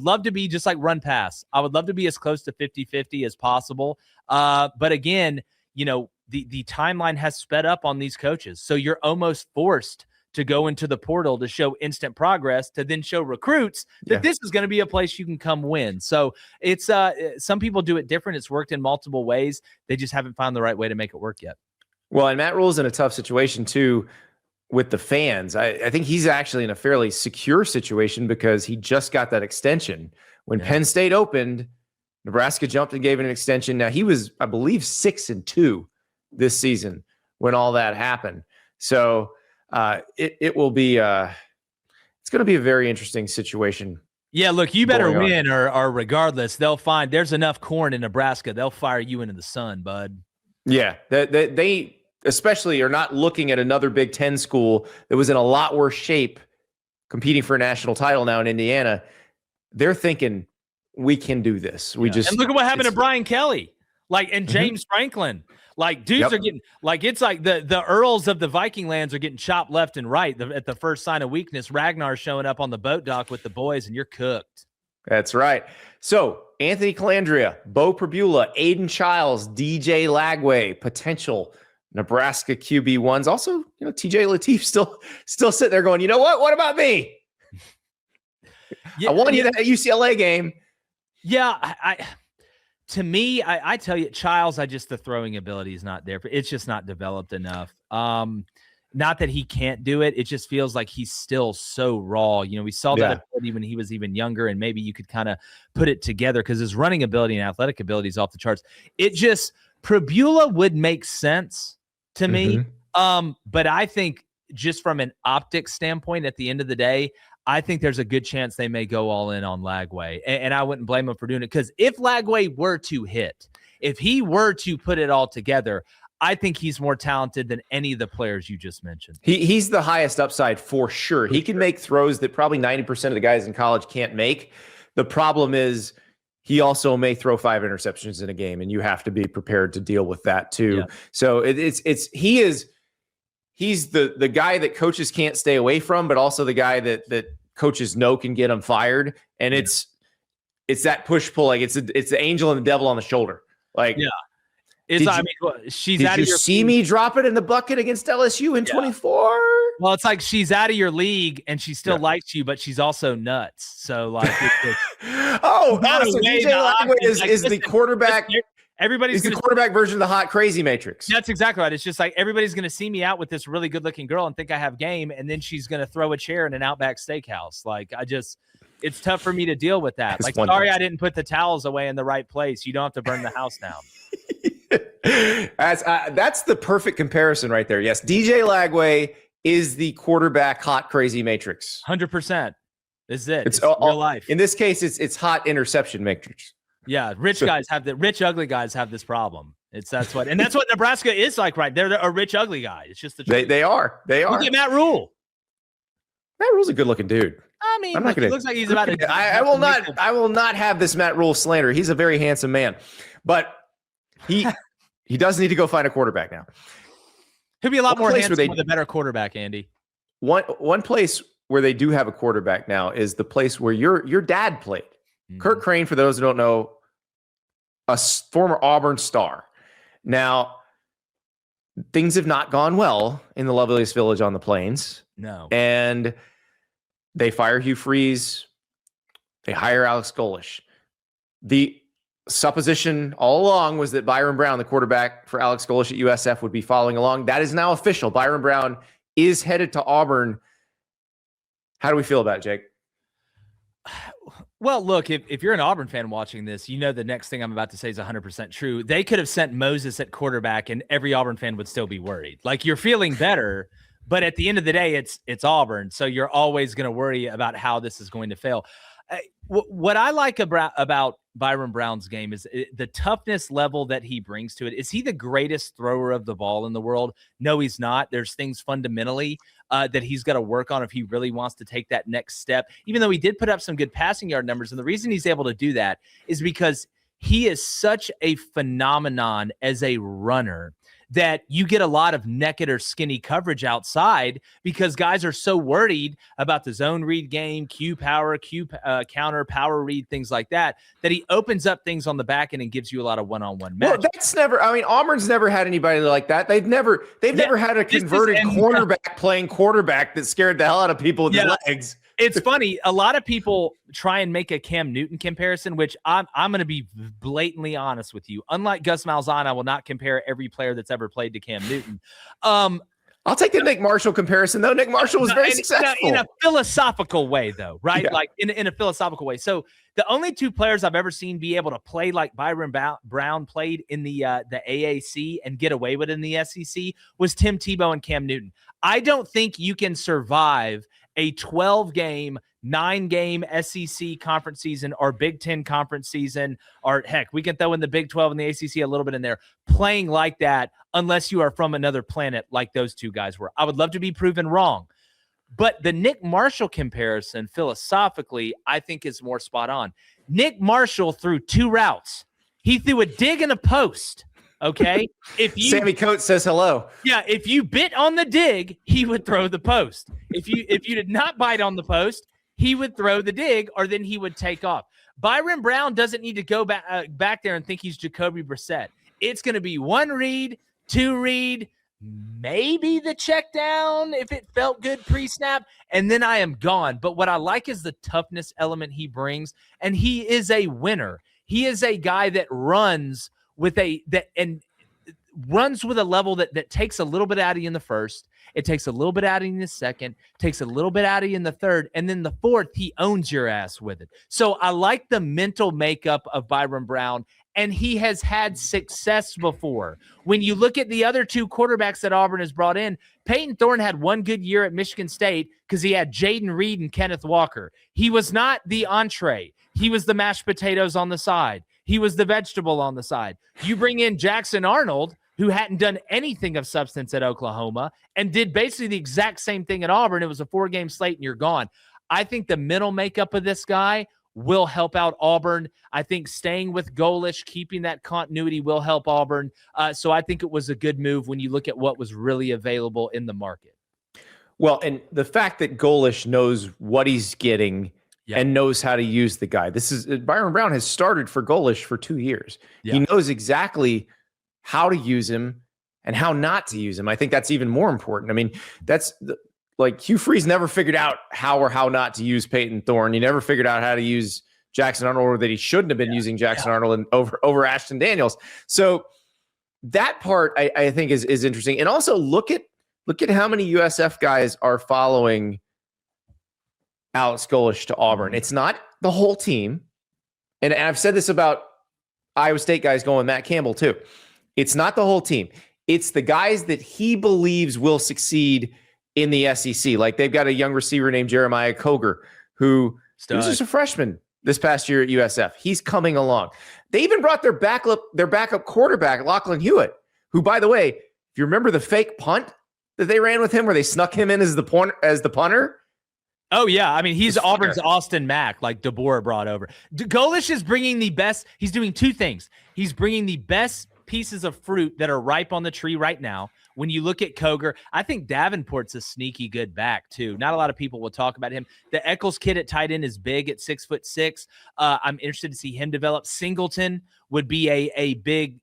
love to be just like run pass. I would love to be as close to 50-50 as possible. But again, you know, the timeline has sped up on these coaches. So you're almost forced to go into the portal to show instant progress, to then show recruits that this is going to be a place you can come win. So it's some people do it different. It's worked in multiple ways. They just haven't found the right way to make it work yet. Well, and Matt Rhule's in a tough situation too with the fans. I think he's actually in a fairly secure situation because he just got that extension. When Penn State opened, Nebraska jumped and gave it an extension. Now he was, I believe, 6-2 this season when all that happened. So it will be it's going to be a very interesting situation. Yeah, look, you better win or regardless, they'll find there's enough corn in Nebraska. They'll fire you into the sun, bud. Yeah, they especially are not looking at another Big Ten school that was in a lot worse shape competing for a national title now in Indiana. They're thinking, we can do this. And look at what happened to Brian Kelly, and James Franklin. Like, dudes are getting, it's like the Earls of the Viking lands are getting chopped left and right at the first sign of weakness. Ragnar showing up on the boat dock with the boys, and you're cooked. That's right. So, Anthony Calandria, Bo Pribula, Aiden Childs, DJ Lagway, potential Nebraska QB1s. Also, TJ Lateef still sitting there going, you know what? What about me? I won you that UCLA game. Yeah, to me, I tell you, Childs, the throwing ability is not there. It's just not developed enough. Not that he can't do it. It just feels like he's still so raw. We saw that ability when he was even younger, and maybe you could kind of put it together because his running ability and athletic ability is off the charts. Pribula would make sense to me. But I think just from an optics standpoint, at the end of the day, I think there's a good chance they may go all in on Lagway. And I wouldn't blame him for doing it, because if Lagway were to hit, if he were to put it all together, I think he's more talented than any of the players you just mentioned. He's the highest upside for sure. He can make throws that probably 90% of the guys in college can't make. The problem is he also may throw 5 interceptions in a game, and you have to be prepared to deal with that too. Yeah. So he's the guy that coaches can't stay away from, but also the guy that coaches know can get him fired. And it's it's that push pull. Like it's the angel and the devil on the shoulder. Like, yeah. She's did out you of your see league. me drop it in the bucket against LSU in 24? Well, it's like she's out of your league and she still likes you, but she's also nuts. So like, so DJ Lagway is the quarterback. Everybody's the quarterback version of the hot crazy matrix. That's exactly right. It's just like everybody's going to see me out with this really good looking girl and think I have game, and then she's going to throw a chair in an Outback Steakhouse. Like it's tough for me to deal with that. Like, sorry, I didn't put the towels away in the right place. You don't have to burn the house down. That's the perfect comparison right there. Yes, DJ Lagway is the quarterback hot crazy matrix. 100%. This is it. It's real life. In this case, it's hot interception matrix. Yeah, rich ugly guys have this problem. That's what Nebraska is like, right? They're a rich ugly guy. It's just the truth. They are. Look at Matt Rhule. Matt Rule's a good looking dude. I mean, he looks like he's about to. I will not have this Matt Rhule slander. He's a very handsome man, but he does need to go find a quarterback now. He'll be a lot more handsome with a better quarterback, Andy. One place where they do have a quarterback now is the place where your dad played. Mm-hmm. Jake Crain, for those who don't know, a former Auburn star. Now, things have not gone well in the loveliest village on the plains. No. And they fire Hugh Freeze. They hire Alex Golesh. The supposition all along was that Byrum Brown, the quarterback for Alex Golesh at USF, would be following along. That is now official. Byrum Brown is headed to Auburn. How do we feel about it, Jake? Well, look, if you're an Auburn fan watching this, you know the next thing I'm about to say is 100% true. They could have sent Moses at quarterback and every Auburn fan would still be worried. Like, you're feeling better, but at the end of the day, it's Auburn. So you're always going to worry about how this is going to fail. What I like about Byrum Brown's game is the toughness level that he brings to it. Is he the greatest thrower of the ball in the world? No, he's not. There's things fundamentally that he's got to work on if he really wants to take that next step, even though he did put up some good passing yard numbers. And the reason he's able to do that is because he is such a phenomenon as a runner that you get a lot of naked or skinny coverage outside because guys are so worried about the zone read game, Q power, counter, power read, things like that he opens up things on the back end and gives you a lot of one-on-one matches. Well, Auburn's never had anybody like that. They've never had a converted cornerback playing quarterback that scared the hell out of people with his legs. It's funny. A lot of people try and make a Cam Newton comparison, which I'm going to be blatantly honest with you. Unlike Gus Malzahn, I will not compare every player that's ever played to Cam Newton. I'll take the Nick Marshall comparison, though. Nick Marshall was very successful. In a philosophical way, though, right? Yeah. Like in a philosophical way. So the only two players I've ever seen be able to play like Byrum Brown played in the AAC and get away with it in the SEC was Tim Tebow and Cam Newton. I don't think you can survive a 12-game, 9-game SEC conference season or Big Ten conference season, or heck, we can throw in the Big 12 and the ACC a little bit in there, playing like that unless you are from another planet like those two guys were. I would love to be proven wrong. But the Nick Marshall comparison, philosophically, I think is more spot on. Nick Marshall threw two routes. He threw a dig and a post. Okay. Sammy Coates says hello. Yeah. If you bit on the dig, he would throw the post. If you did not bite on the post, he would throw the dig, or then he would take off. Byrum Brown doesn't need to go back there and think he's Jacoby Brissett. It's going to be one read, two read, maybe the check down if it felt good pre-snap, and then I am gone. But what I like is the toughness element he brings, and he is a winner. He is a guy that runs with a level that takes a little bit out of you in the first, it takes a little bit out of you in the second, takes a little bit out of you in the third, and then the fourth, he owns your ass with it. So I like the mental makeup of Byrum Brown, and he has had success before. When you look at the other two quarterbacks that Auburn has brought in, Peyton Thorne had one good year at Michigan State because he had Jaden Reed and Kenneth Walker. He was not the entree. He was the mashed potatoes on the side. He was the vegetable on the side. You bring in Jackson Arnold, who hadn't done anything of substance at Oklahoma and did basically the exact same thing at Auburn. It was a 4-game slate and you're gone. I think the mental makeup of this guy will help out Auburn. I think staying with Golesh, keeping that continuity will help Auburn. So I think it was a good move when you look at what was really available in the market. Well, and the fact that Golesh knows what he's getting and knows how to use the guy. This is Byrum Brown has started for Golish for 2 years. He knows exactly how to use him and how not to use him. I think that's even more important. I mean, Hugh Freeze never figured out how or how not to use Peyton Thorne. He never figured out how to use Jackson Arnold, or that he shouldn't have been using Jackson Arnold over Ashton Daniels. So that part I think is interesting. And also look at how many USF guys are following Alex Golish to Auburn. It's not the whole team. And I've said this about Iowa State guys going Matt Campbell too. It's not the whole team. It's the guys that he believes will succeed in the SEC. Like they've got a young receiver named Jeremiah Coger, who was just a freshman this past year at USF. He's coming along. They even brought their backup quarterback, Lachlan Hewitt, who, by the way, if you remember the fake punt that they ran with him where they snuck him in as the punter. Oh, yeah. I mean, he's Auburn's Austin Mack, like DeBoer brought over. Golish is bringing the best. He's doing two things. He's bringing the best pieces of fruit that are ripe on the tree right now. When you look at Coger, I think Davenport's a sneaky good back, too. Not a lot of people will talk about him. The Eccles kid at tight end is big at 6'6". I'm interested to see him develop. Singleton would be a big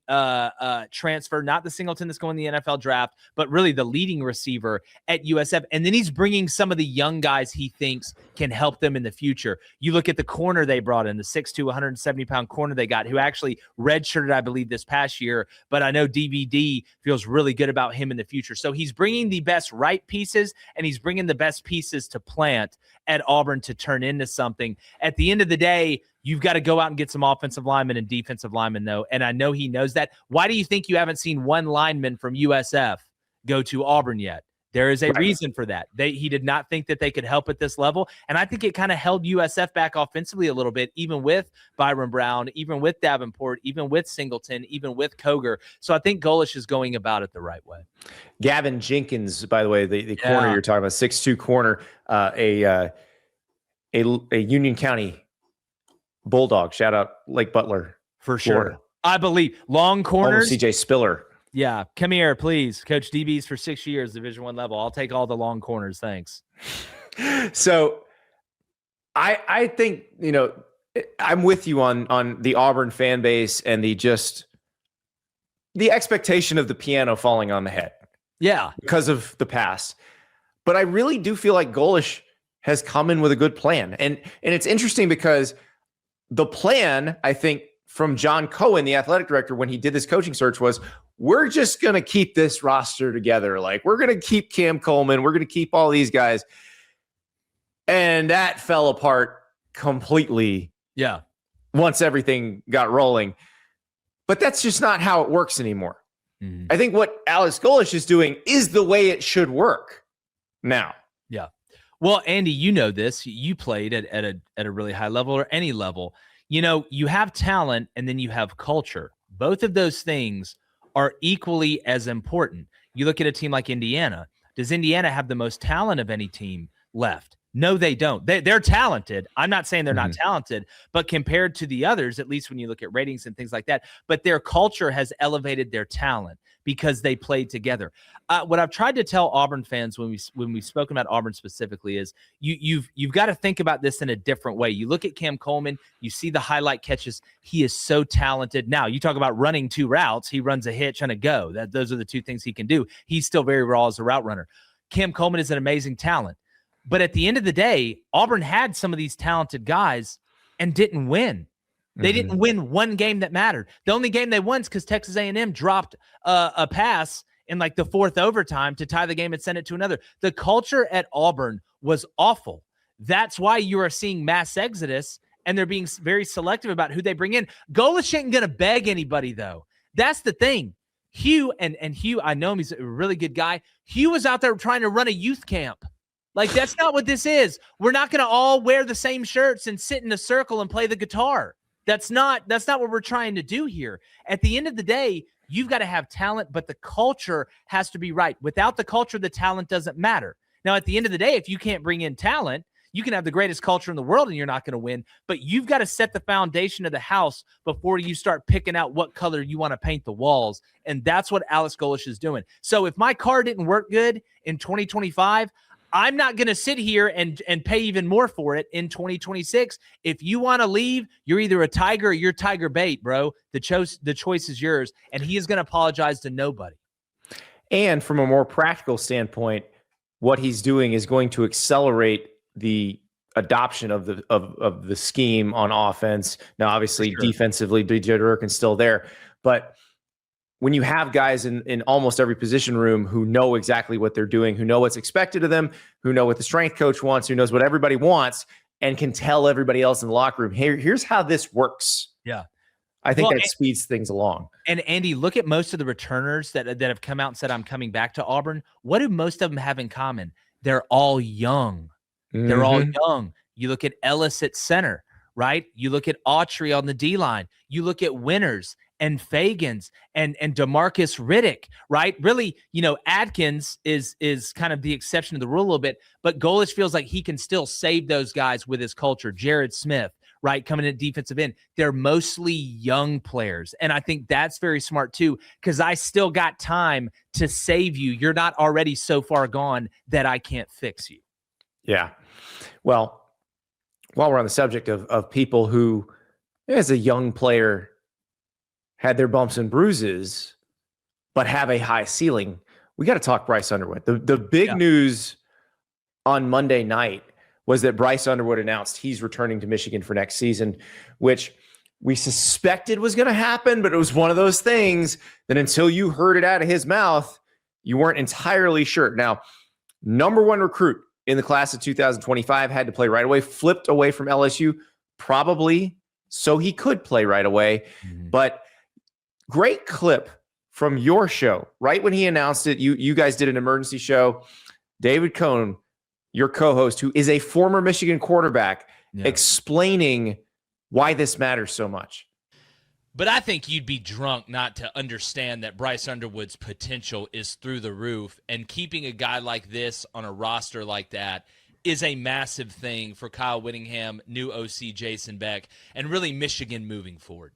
transfer, not the Singleton that's going in the NFL draft, but really the leading receiver at USF. And then he's bringing some of the young guys he thinks can help them in the future. You look at the corner they brought in, the 6'2", 170-pound corner they got, who actually redshirted, I believe, this past year. But I know DVD feels really good about him in the future. So he's bringing the best right pieces, and he's bringing the best pieces to plant at Auburn to turn into something. At the end of the day, you've got to go out and get some offensive linemen and defensive linemen, though. And I know he knows that. Why do you think you haven't seen one lineman from USF go to Auburn yet? There is a reason for that. He did not think that they could help at this level. And I think it kind of held USF back offensively a little bit, even with Byrum Brown, even with Davenport, even with Singleton, even with Coger. So I think Golish is going about it the right way. Gavin Jenkins, by the way, the corner you're talking about, 6'2" corner, a Union County Bulldog. Shout out Lake Butler. For sure. Florida. I believe long corners. CJ Spiller. Yeah, come here, please. Coach DBs for 6 years, Division I level. I'll take all the long corners. Thanks. So I think, I'm with you on the Auburn fan base and the expectation of the piano falling on the head. Yeah. Because of the past. But I really do feel like Golish has come in with a good plan. And it's interesting because the plan, I think, from John Cohen, the athletic director, when he did this coaching search was, we're just going to keep this roster together. Like, we're going to keep Cam Coleman. We're going to keep all these guys. And that fell apart completely. Yeah. Once everything got rolling. But that's just not how it works anymore. Mm-hmm. I think what Alex Golish is doing is the way it should work now. Yeah. Well, Andy, you know this. You played at a really high level or any level. You have talent and then you have culture. Both of those things are equally as important. You look at a team like Indiana. Does Indiana have the most talent of any team left? No, they don't. They're talented. I'm not saying they're not talented, but compared to the others, at least when you look at ratings and things like that, but their culture has elevated their talent because they played together. What I've tried to tell Auburn fans when we've spoken about Auburn specifically is you've got to think about this in a different way. You look at Cam Coleman, you see the highlight catches. He is so talented. Now, you talk about running two routes. He runs a hitch and a go. Those are the two things he can do. He's still very raw as a route runner. Cam Coleman is an amazing talent. But at the end of the day, Auburn had some of these talented guys and didn't win. They didn't win one game that mattered. The only game they won is because Texas A&M dropped a pass in like the fourth overtime to tie the game and send it to another. The culture at Auburn was awful. That's why you are seeing mass exodus, and they're being very selective about who they bring in. Golish ain't going to beg anybody, though. That's the thing. Hugh, and Hugh, I know him. He's a really good guy. Hugh was out there trying to run a youth camp. Like, that's not what this is. We're not going to all wear the same shirts and sit in a circle and play the guitar. That's not what we're trying to do here. At the end of the day, you've got to have talent, but the culture has to be right. Without the culture, the talent doesn't matter. Now, at the end of the day, if you can't bring in talent, you can have the greatest culture in the world and you're not going to win, but you've got to set the foundation of the house before you start picking out what color you want to paint the walls. And that's what Alex Golish is doing. So if my car didn't work good in 2025, I'm not going to sit here and pay even more for it in 2026. If you want to leave, you're either a Tiger or you're Tiger bait, bro. The choice is yours, and he is going to apologize to nobody. And from a more practical standpoint, what he's doing is going to accelerate the adoption of the scheme on offense. Now, obviously, defensively, DJ Durkin's still there, but when you have guys in almost every position room who know exactly what they're doing, who know what's expected of them, who know what the strength coach wants, who knows what everybody wants, and can tell everybody else in the locker room, here's how this works. Yeah. I think that speeds things along. And Andy, look at most of the returners that have come out and said, I'm coming back to Auburn. What do most of them have in common? They're all young. Mm-hmm. They're all young. You look at Ellis at center, right? You look at Autry on the D-line. You look at Winters and Fagans and DeMarcus Riddick, right? Really, Adkins is kind of the exception to the rule a little bit, but Golich feels like he can still save those guys with his culture. Jared Smith, right, coming in defensive end. They're mostly young players, and I think that's very smart too, because I still got time to save you. You're not already so far gone that I can't fix you. Yeah. Well, while we're on the subject of people who, as a young player, had their bumps and bruises, but have a high ceiling, we got to talk Bryce Underwood. The big news on Monday night was that Bryce Underwood announced he's returning to Michigan for next season, which we suspected was going to happen, but it was one of those things that until you heard it out of his mouth, you weren't entirely sure. Now, number one recruit in the class of 2025 had to play right away, flipped away from LSU, probably so he could play right away. Mm-hmm. But great clip from your show, right when he announced it. You guys did an emergency show. David Cohn, your co-host, who is a former Michigan quarterback, explaining why this matters so much. But I think you'd be drunk not to understand that Bryce Underwood's potential is through the roof, and keeping a guy like this on a roster like that is a massive thing for Kyle Whittingham, new OC Jason Beck, and really Michigan moving forward.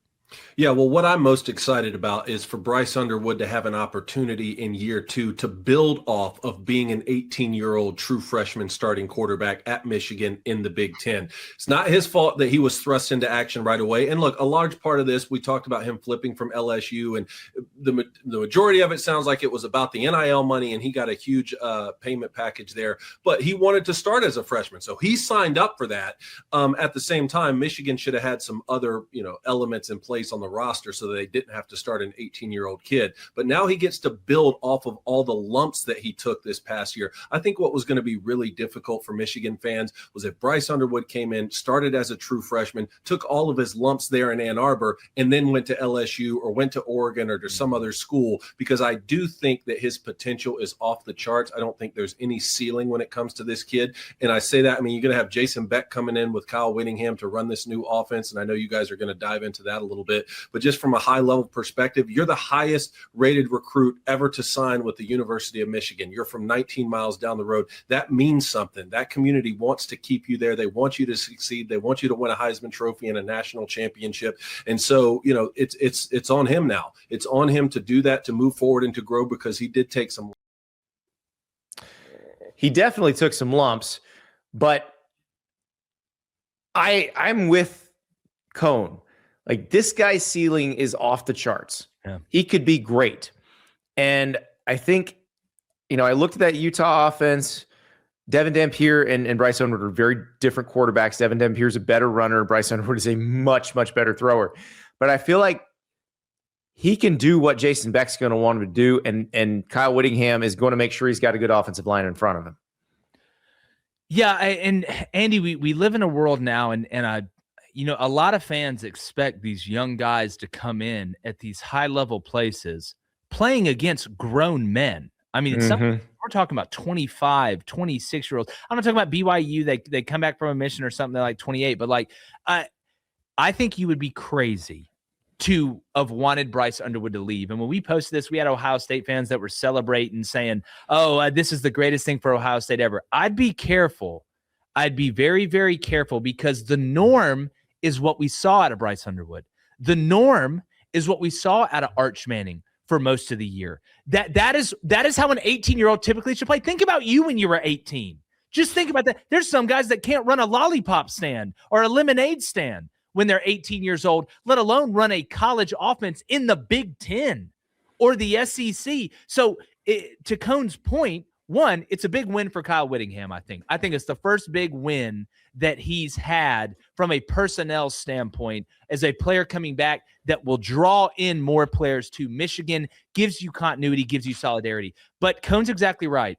Yeah, well, what I'm most excited about is for Bryce Underwood to have an opportunity in year 2 to build off of being an 18-year-old true freshman starting quarterback at Michigan in the Big Ten. It's not his fault that he was thrust into action right away. And look, a large part of this, we talked about him flipping from LSU, and the majority of it sounds like it was about the NIL money, and he got a huge payment package there. But he wanted to start as a freshman, so he signed up for that. At the same time, Michigan should have had some other elements in place on the roster so that they didn't have to start an 18-year-old kid. But now he gets to build off of all the lumps that he took this past year. I think what was going to be really difficult for Michigan fans was if Bryce Underwood came in, started as a true freshman, took all of his lumps there in Ann Arbor, and then went to LSU or went to Oregon or to some other school, because I do think that his potential is off the charts. I don't think there's any ceiling when it comes to this kid. And I say that, you're going to have Jason Beck coming in with Kyle Whittingham to run this new offense, and I know you guys are going to dive into that a little bit. But just from a high level perspective, you're the highest rated recruit ever to sign with the University of Michigan. You're from 19 miles down the road. That means something. That community wants to keep you there. They want you to succeed. They want you to win a Heisman Trophy and a national championship. And so, it's on him now. It's on him to do that, to move forward and to grow, because he did take some. He definitely took some lumps, but I'm with Cone. Like, this guy's ceiling is off the charts. Yeah. He could be great. And I think, I looked at that Utah offense. Devin Dampier and Bryce Underwood are very different quarterbacks. Devin Dampier is a better runner. Bryce Underwood is a much, much better thrower. But I feel like he can do what Jason Beck's going to want him to do, and Kyle Whittingham is going to make sure he's got a good offensive line in front of him. Yeah, and Andy, we live in a world now, and a lot of fans expect these young guys to come in at these high-level places playing against grown men. We're talking about 25, 26-year-olds. I'm not talking about BYU. They come back from a mission or something, they're like 28. But, I think you would be crazy to have wanted Bryce Underwood to leave. And when we posted this, we had Ohio State fans that were celebrating, saying, this is the greatest thing for Ohio State ever. I'd be careful. I'd be very, very careful, because the norm is what we saw out of Bryce Underwood. The norm is what we saw out of Arch Manning. for most of the year. That is how an 18-year-old typically should play. Think about you when you were 18. Just think about that. There's some guys that can't run a lollipop stand or a lemonade stand when they're 18 years old, let alone run a college offense in the Big Ten or the SEC. So to Cone's point, one, it's a big win for Kyle Whittingham, I think. I think it's the first big win that he's had from a personnel standpoint as a player coming back that will draw in more players to Michigan, gives you continuity, gives you solidarity. But Cone's exactly right.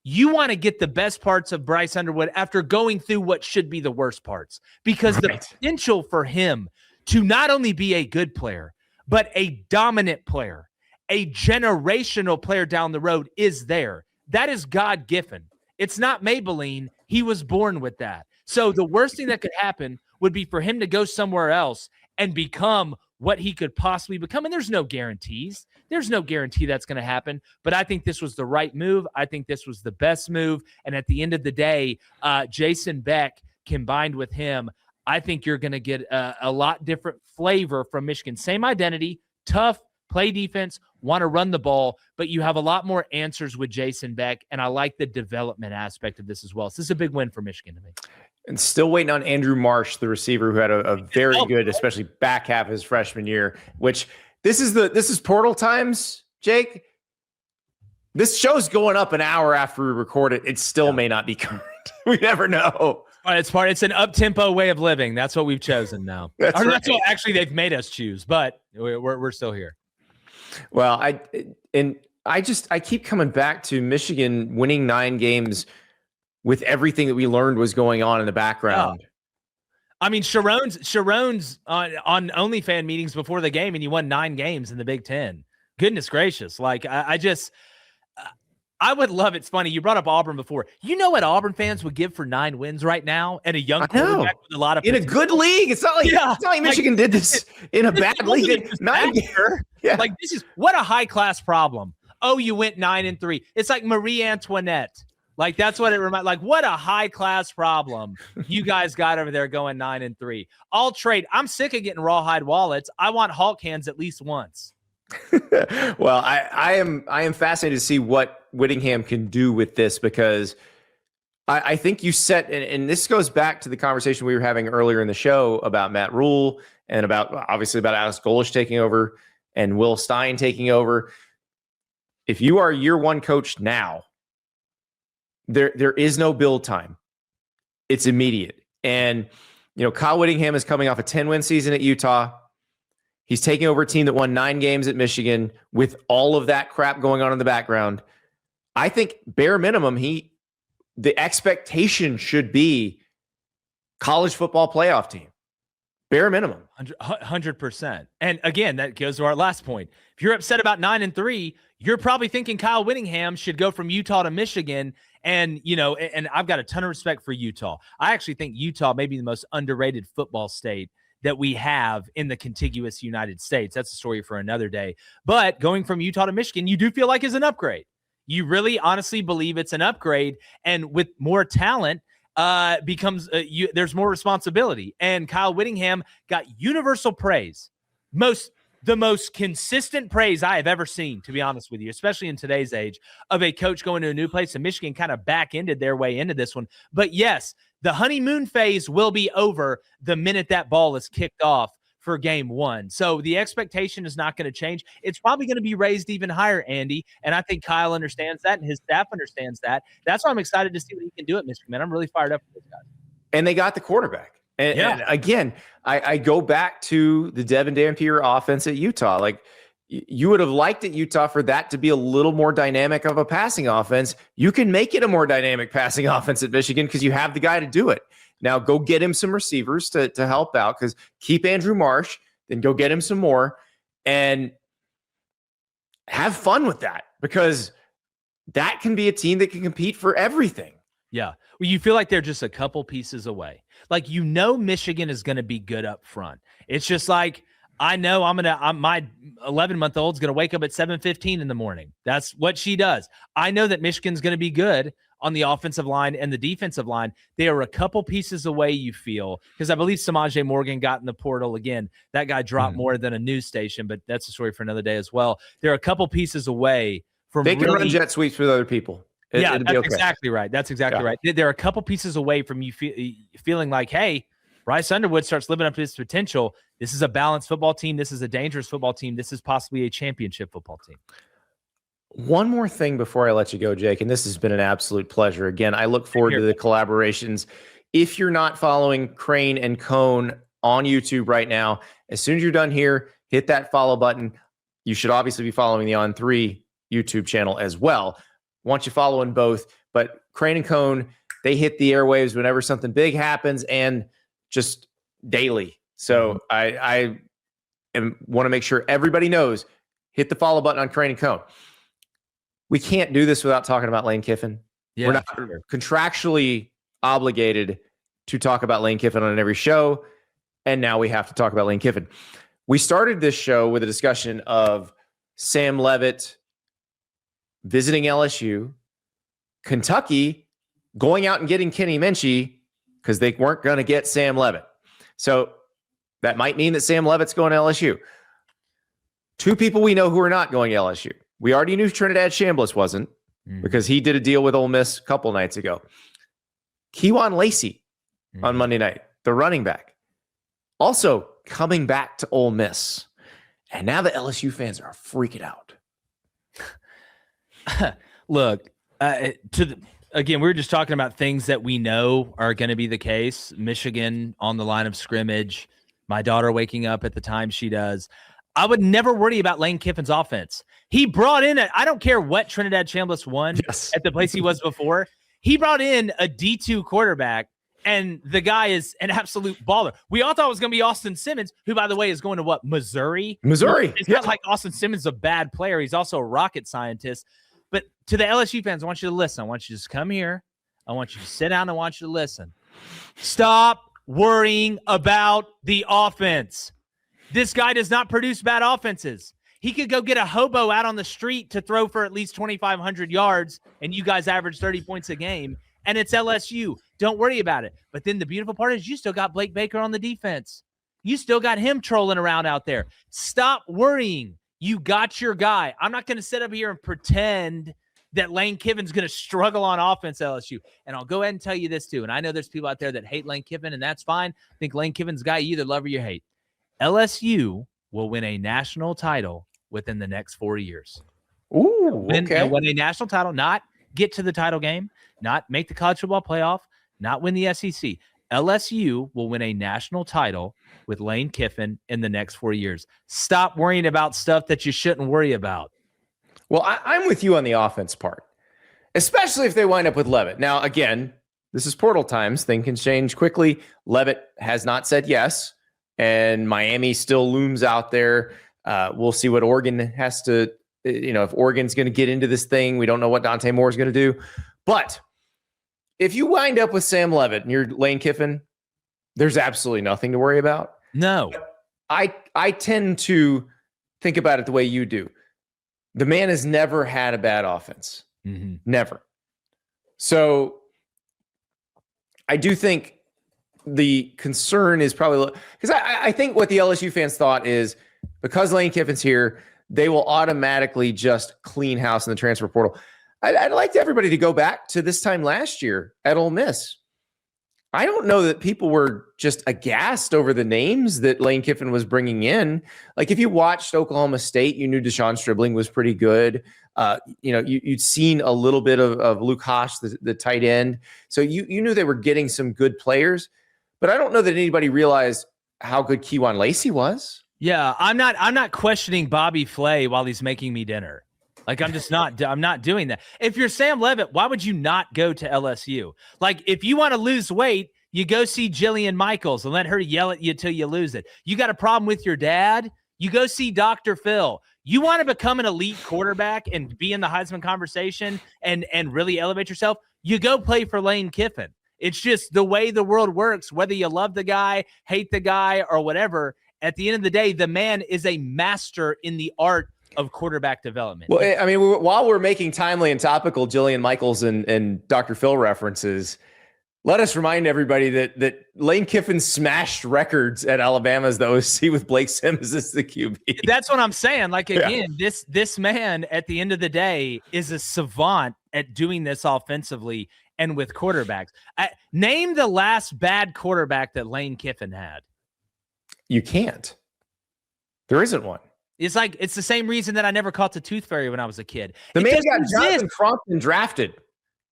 You want to get the best parts of Bryce Underwood after going through what should be the worst parts, because the potential for him to not only be a good player, but a dominant player, a generational player down the road is there. That is God-given. It's not Maybelline. He was born with that. So the worst thing that could happen would be for him to go somewhere else and become what he could possibly become. And there's no guarantees. There's no guarantee that's going to happen. But I think this was the right move. I think this was the best move. And at the end of the day, Jason Beck combined with him, I think you're going to get a lot different flavor from Michigan. Same identity, tough, play defense, want to run the ball, but you have a lot more answers with Jason Beck, and I like the development aspect of this as well. So this is a big win for Michigan to me. And still waiting on Andrew Marsh, the receiver, who had a very good, especially back half of his freshman year, which this is portal times, Jake. This show's going up an hour after we record it. It still may not be current. We never know. It's an up-tempo way of living. That's what we've chosen now. That's what actually they've made us choose, but we're still here. Well, I keep coming back to Michigan winning 9 games with everything that we learned was going on in the background. Yeah. I mean, Sharon's on OnlyFans meetings before the game, and you won 9 games in the Big Ten. Goodness gracious. Like, I would love it. It's funny. You brought up Auburn before. You know what Auburn fans would give for 9 wins right now and a young quarterback with a lot of potential. In a good league. It's not like Michigan did this in a bad league. Yeah. Like, this is what a high class problem. Oh, you went 9-3. It's like Marie Antoinette. Like, that's what it reminds. Like, what a high class problem you guys got over there going 9-3. I'll trade. I'm sick of getting rawhide wallets. I want Hulk hands at least once. Well, I am fascinated to see what Whittingham can do with this, because I think you set, and this goes back to the conversation we were having earlier in the show about Matt Rhule and about Alex Golesh taking over and Will Stein taking over. If you are a year one coach now, there is no build time. It's immediate. And, Kyle Whittingham is coming off a 10-win season at Utah. He's taking over a team that won 9 games at Michigan with all of that crap going on in the background. I think bare minimum, the expectation should be college football playoff team. Bare minimum. 100%. And again, that goes to our last point. If you're upset about 9-3, you're probably thinking Kyle Whittingham should go from Utah to Michigan. And, and I've got a ton of respect for Utah. I actually think Utah may be the most underrated football state that we have in the contiguous United States. That's a story for another day. But going from Utah to Michigan, you do feel like is an upgrade. You really honestly believe it's an upgrade. And with more talent, there's more responsibility. And Kyle Whittingham got universal praise. The most consistent praise I have ever seen, to be honest with you, especially in today's age, of a coach going to a new place. And Michigan kind of back-ended their way into this one. But yes, the honeymoon phase will be over the minute that ball is kicked off for game 1. So the expectation is not going to change. It's probably going to be raised even higher, Andy. And I think Kyle understands that, and his staff understands that. That's why I'm excited to see what he can do at Michigan, man. I'm really fired up for this guy. And they got the quarterback. And again, I go back to the Devin Dampier offense at Utah. Like, you would have liked at Utah for that to be a little more dynamic of a passing offense. You can make it a more dynamic passing offense at Michigan because you have the guy to do it. Now go get him some receivers to help out, because keep Andrew Marsh, then go get him some more and have fun with that, because that can be a team that can compete for everything. Yeah. Well, you feel like they're just a couple pieces away. Like, Michigan is going to be good up front. It's just like, I know my 11-month-old's going to wake up at 7:15 in the morning. That's what she does. I know that Michigan's going to be good on the offensive line and the defensive line. They are a couple pieces away, you feel, because I believe Samaje Morgan got in the portal again. That guy dropped more than a news station, but that's a story for another day as well. They're a couple pieces away from they can run jet sweeps with other people. That's exactly right. That's exactly right. They're a couple pieces away from you feeling like, hey, Bryce Underwood starts living up to his potential. This is a balanced football team. This is a dangerous football team. This is possibly a championship football team. One more thing before I let you go, Jake, and this has been an absolute pleasure. Again, I look forward to the collaborations. If you're not following Crain and Cone on YouTube right now, as soon as you're done here, hit that follow button. You should obviously be following the On3 YouTube channel as well. Want you following both, but Crain and Cone, they hit the airwaves whenever something big happens and just daily. So I want to make sure everybody knows, hit the follow button on Crain and Cone. We can't do this without talking about Lane Kiffin. Yeah, we're not contractually obligated to talk about Lane Kiffin on every show, and now we have to talk about Lane Kiffin. We started this show with a discussion of Sam Leavitt visiting LSU, Kentucky going out and getting Kenny Minchey because they weren't going to get Sam Leavitt. So that might mean that Sam Leavitt's going to LSU. Two people we know who are not going to LSU. We already knew Trinidad Chambliss wasn't because he did a deal with Ole Miss a couple nights ago. Kewan Lacey on Monday night, the running back, also coming back to Ole Miss. And now the LSU fans are freaking out. Look, again, we were just talking about things that we know are going to be the case. Michigan on the line of scrimmage, my daughter waking up at the time she does. I would never worry about Lane Kiffin's offense. He brought in I don't care what Trinidad Chambliss won at the place he was before. He brought in a D2 quarterback, and the guy is an absolute baller. We all thought it was going to be Austin Simmons, who, by the way, is going to what? Missouri? It's not like Austin Simmons is a bad player. He's also a rocket scientist. But to the LSU fans, I want you to listen. I want you to just come here. I want you to sit down. I want you to listen. Stop worrying about the offense. This guy does not produce bad offenses. He could go get a hobo out on the street to throw for at least 2,500 yards, and you guys average 30 points a game, and it's LSU. Don't worry about it. But then the beautiful part is you still got Blake Baker on the defense. You still got him trolling around out there. Stop worrying. You got your guy. I'm not going to sit up here and pretend that Lane Kiffin's going to struggle on offense at LSU. And I'll go ahead and tell you this too. And I know there's people out there that hate Lane Kiffin, and that's fine. I think Lane Kiffin's a guy you either love or you hate. LSU will win a national title within the next 4 years. Ooh, okay. Win a national title, not get to the title game, not make the college football playoff, not win the SEC. LSU will win a national title with Lane Kiffin in the next 4 years. Stop worrying about stuff that you shouldn't worry about. Well, I'm with you on the offense part, especially if they wind up with Leavitt. Now, again, this is portal times. Things can change quickly. Leavitt has not said yes, and Miami still looms out there. We'll see what Oregon has to, if Oregon's going to get into this thing. We don't know what Dante Moore is going to do. But if you wind up with Sam Leavitt and you're Lane Kiffin, there's absolutely nothing to worry about. No. I tend to think about it the way you do. The man has never had a bad offense. Mm-hmm. Never. So I do think the concern is probably because I think what the LSU fans thought is because Lane Kiffin's here, they will automatically just clean house in the transfer portal. I'd like everybody to go back to this time last year at Ole Miss. I don't know that people were just aghast over the names that Lane Kiffin was bringing in. Like if you watched Oklahoma State, you knew Deshaun Stribling was pretty good. You'd seen a little bit of Luke Haas, the tight end. So you knew they were getting some good players, but I don't know that anybody realized how good Kewan Lacey was. Yeah, I'm not questioning Bobby Flay while he's making me dinner. Like I'm not doing that. If you're Sam Leavitt, why would you not go to LSU? Like if you want to lose weight, you go see Jillian Michaels and let her yell at you till you lose it. You got a problem with your dad? You go see Dr. Phil. You want to become an elite quarterback and be in the Heisman conversation and really elevate yourself? You go play for Lane Kiffin. It's just the way the world works, whether you love the guy, hate the guy, or whatever. At the end of the day, the man is a master in the art of quarterback development. Well, I mean, while we're making timely and topical Jillian Michaels and Dr. Phil references, let us remind everybody that Lane Kiffin smashed records at Alabama as the OC with Blake Sims as the QB. That's what I'm saying. Like, again, this man at the end of the day is a savant at doing this offensively and with quarterbacks. Name the last bad quarterback that Lane Kiffin had. You can't. There isn't one. It's like, it's the same reason that I never caught the tooth fairy when I was a kid. The man got Jonathan Crompton drafted.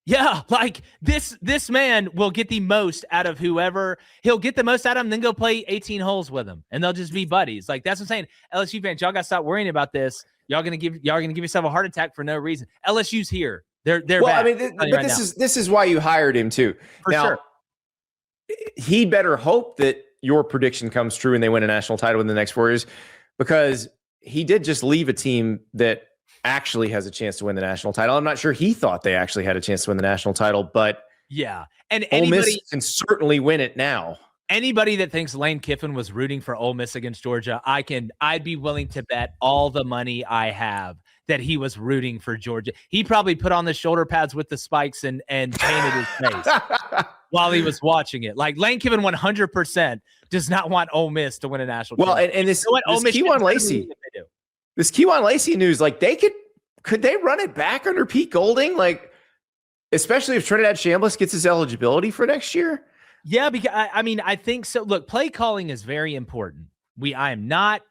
Yeah, like this man will get the most out of whoever. He'll get the most out of him, then go play 18 holes with him, and they'll just be buddies. Like, that's what I'm saying. LSU fans, y'all got to stop worrying about this. Y'all gonna give yourself a heart attack for no reason. LSU's here. They're well, back. I mean, but this is why you hired him too. For sure. He better hope that your prediction comes true and they win a national title in the next 4 years, because he did just leave a team that actually has a chance to win the national title. I'm not sure he thought they actually had a chance to win the national title, but yeah, and Ole Miss can certainly win it now. Anybody that thinks Lane Kiffin was rooting for Ole Miss against Georgia, I'd be willing to bet all the money I have that he was rooting for Georgia. He probably put on the shoulder pads with the spikes and painted his face while he was watching it. Like, Lane Kiffin 100% does not want Ole Miss to win a national title. Well, and this Kewan Lacey. This Kewan Lacey news, like, could they run it back under Pete Golding? Like, especially if Trinidad Chambliss gets his eligibility for next year? Yeah, because I think so. Look, play calling is very important. I am not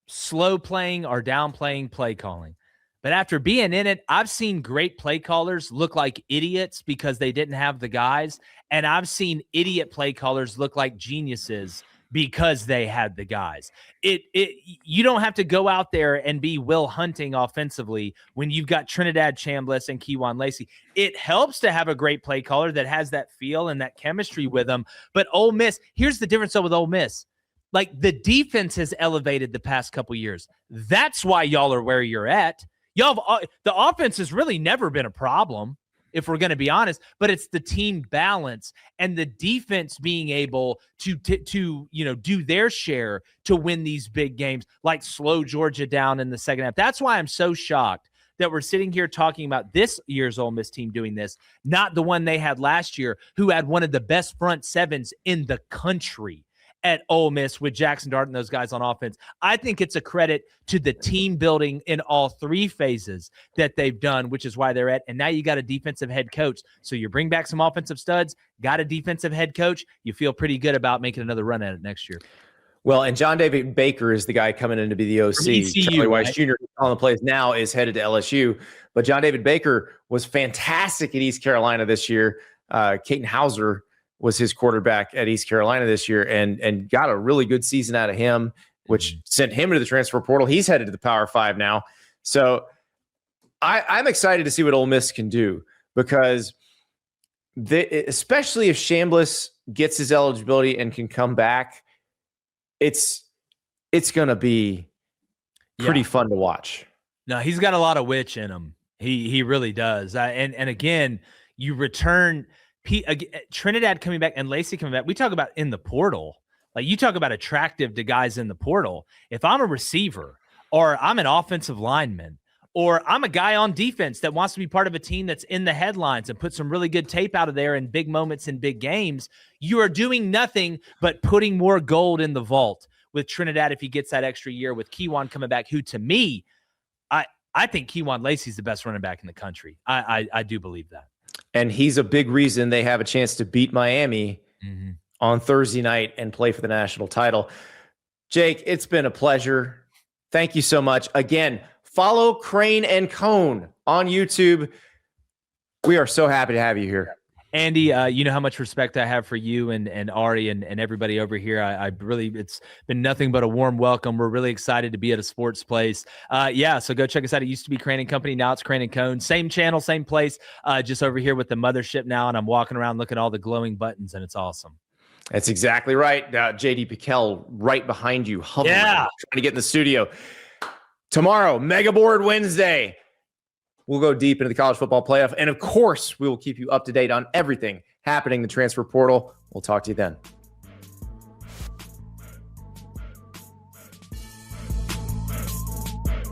slow playing or downplaying play calling. But after being in it, I've seen great play callers look like idiots because they didn't have the guys. And I've seen idiot play callers look like geniuses because they had the guys. You don't have to go out there and be Will Hunting offensively when you've got Trinidad Chambliss and Kewan Lacey. It helps to have a great play caller that has that feel and that chemistry with them. But Ole Miss, here's the difference though with Ole Miss. Like, the defense has elevated the past couple years. That's why y'all are where you're at. The offense has really never been a problem, if we're going to be honest, but it's the team balance and the defense being able to do their share to win these big games, like slow Georgia down in the second half. That's why I'm so shocked that we're sitting here talking about this year's Ole Miss team doing this, not the one they had last year, who had one of the best front sevens in the country at Ole Miss with Jackson Dart and those guys on offense. I think it's a credit to the team building in all three phases that they've done, which is why they're at. And now you got a defensive head coach. So you bring back some offensive studs, got a defensive head coach. You feel pretty good about making another run at it next year. Well, and John David Baker is the guy coming in to be the OC. ECU, Charlie Weiss right? Jr. on the plays now is headed to LSU. But John David Baker was fantastic at East Carolina this year. Caden Hauser was his quarterback at East Carolina this year and got a really good season out of him, which sent him to the transfer portal. He's headed to the Power 5 now. So I'm excited to see what Ole Miss can do, because especially if Chambliss gets his eligibility and can come back, it's going to be pretty fun to watch. No, he's got a lot of witch in him. He really does. And again, you return Trinidad coming back and Lacey coming back. We talk about in the portal. Like, you talk about attractive to guys in the portal. If I'm a receiver, or I'm an offensive lineman, or I'm a guy on defense that wants to be part of a team that's in the headlines and put some really good tape out of there in big moments in big games, you are doing nothing but putting more gold in the vault with Trinidad if he gets that extra year, with Kewan coming back, who to me, I think Kewan Lacey's the best running back in the country. I do believe that. And he's a big reason they have a chance to beat Miami on Thursday night and play for the national title. Jake, it's been a pleasure. Thank you so much. Again, follow Crain and Cone on YouTube. We are so happy to have you here. Andy, you know how much respect I have for you and Ari and everybody over here. I really, it's been nothing but a warm welcome. We're really excited to be at a sports place. So go check us out. It used to be Crain & Company. Now it's Crain & Cone. Same channel, same place, just over here with the mothership now. And I'm walking around looking at all the glowing buttons, and it's awesome. That's exactly right. JD Piquel right behind you, hovering, trying to get in the studio. Tomorrow, Mega Board Wednesday. We'll go deep into the college football playoff. And of course, we will keep you up to date on everything happening in the transfer portal. We'll talk to you then.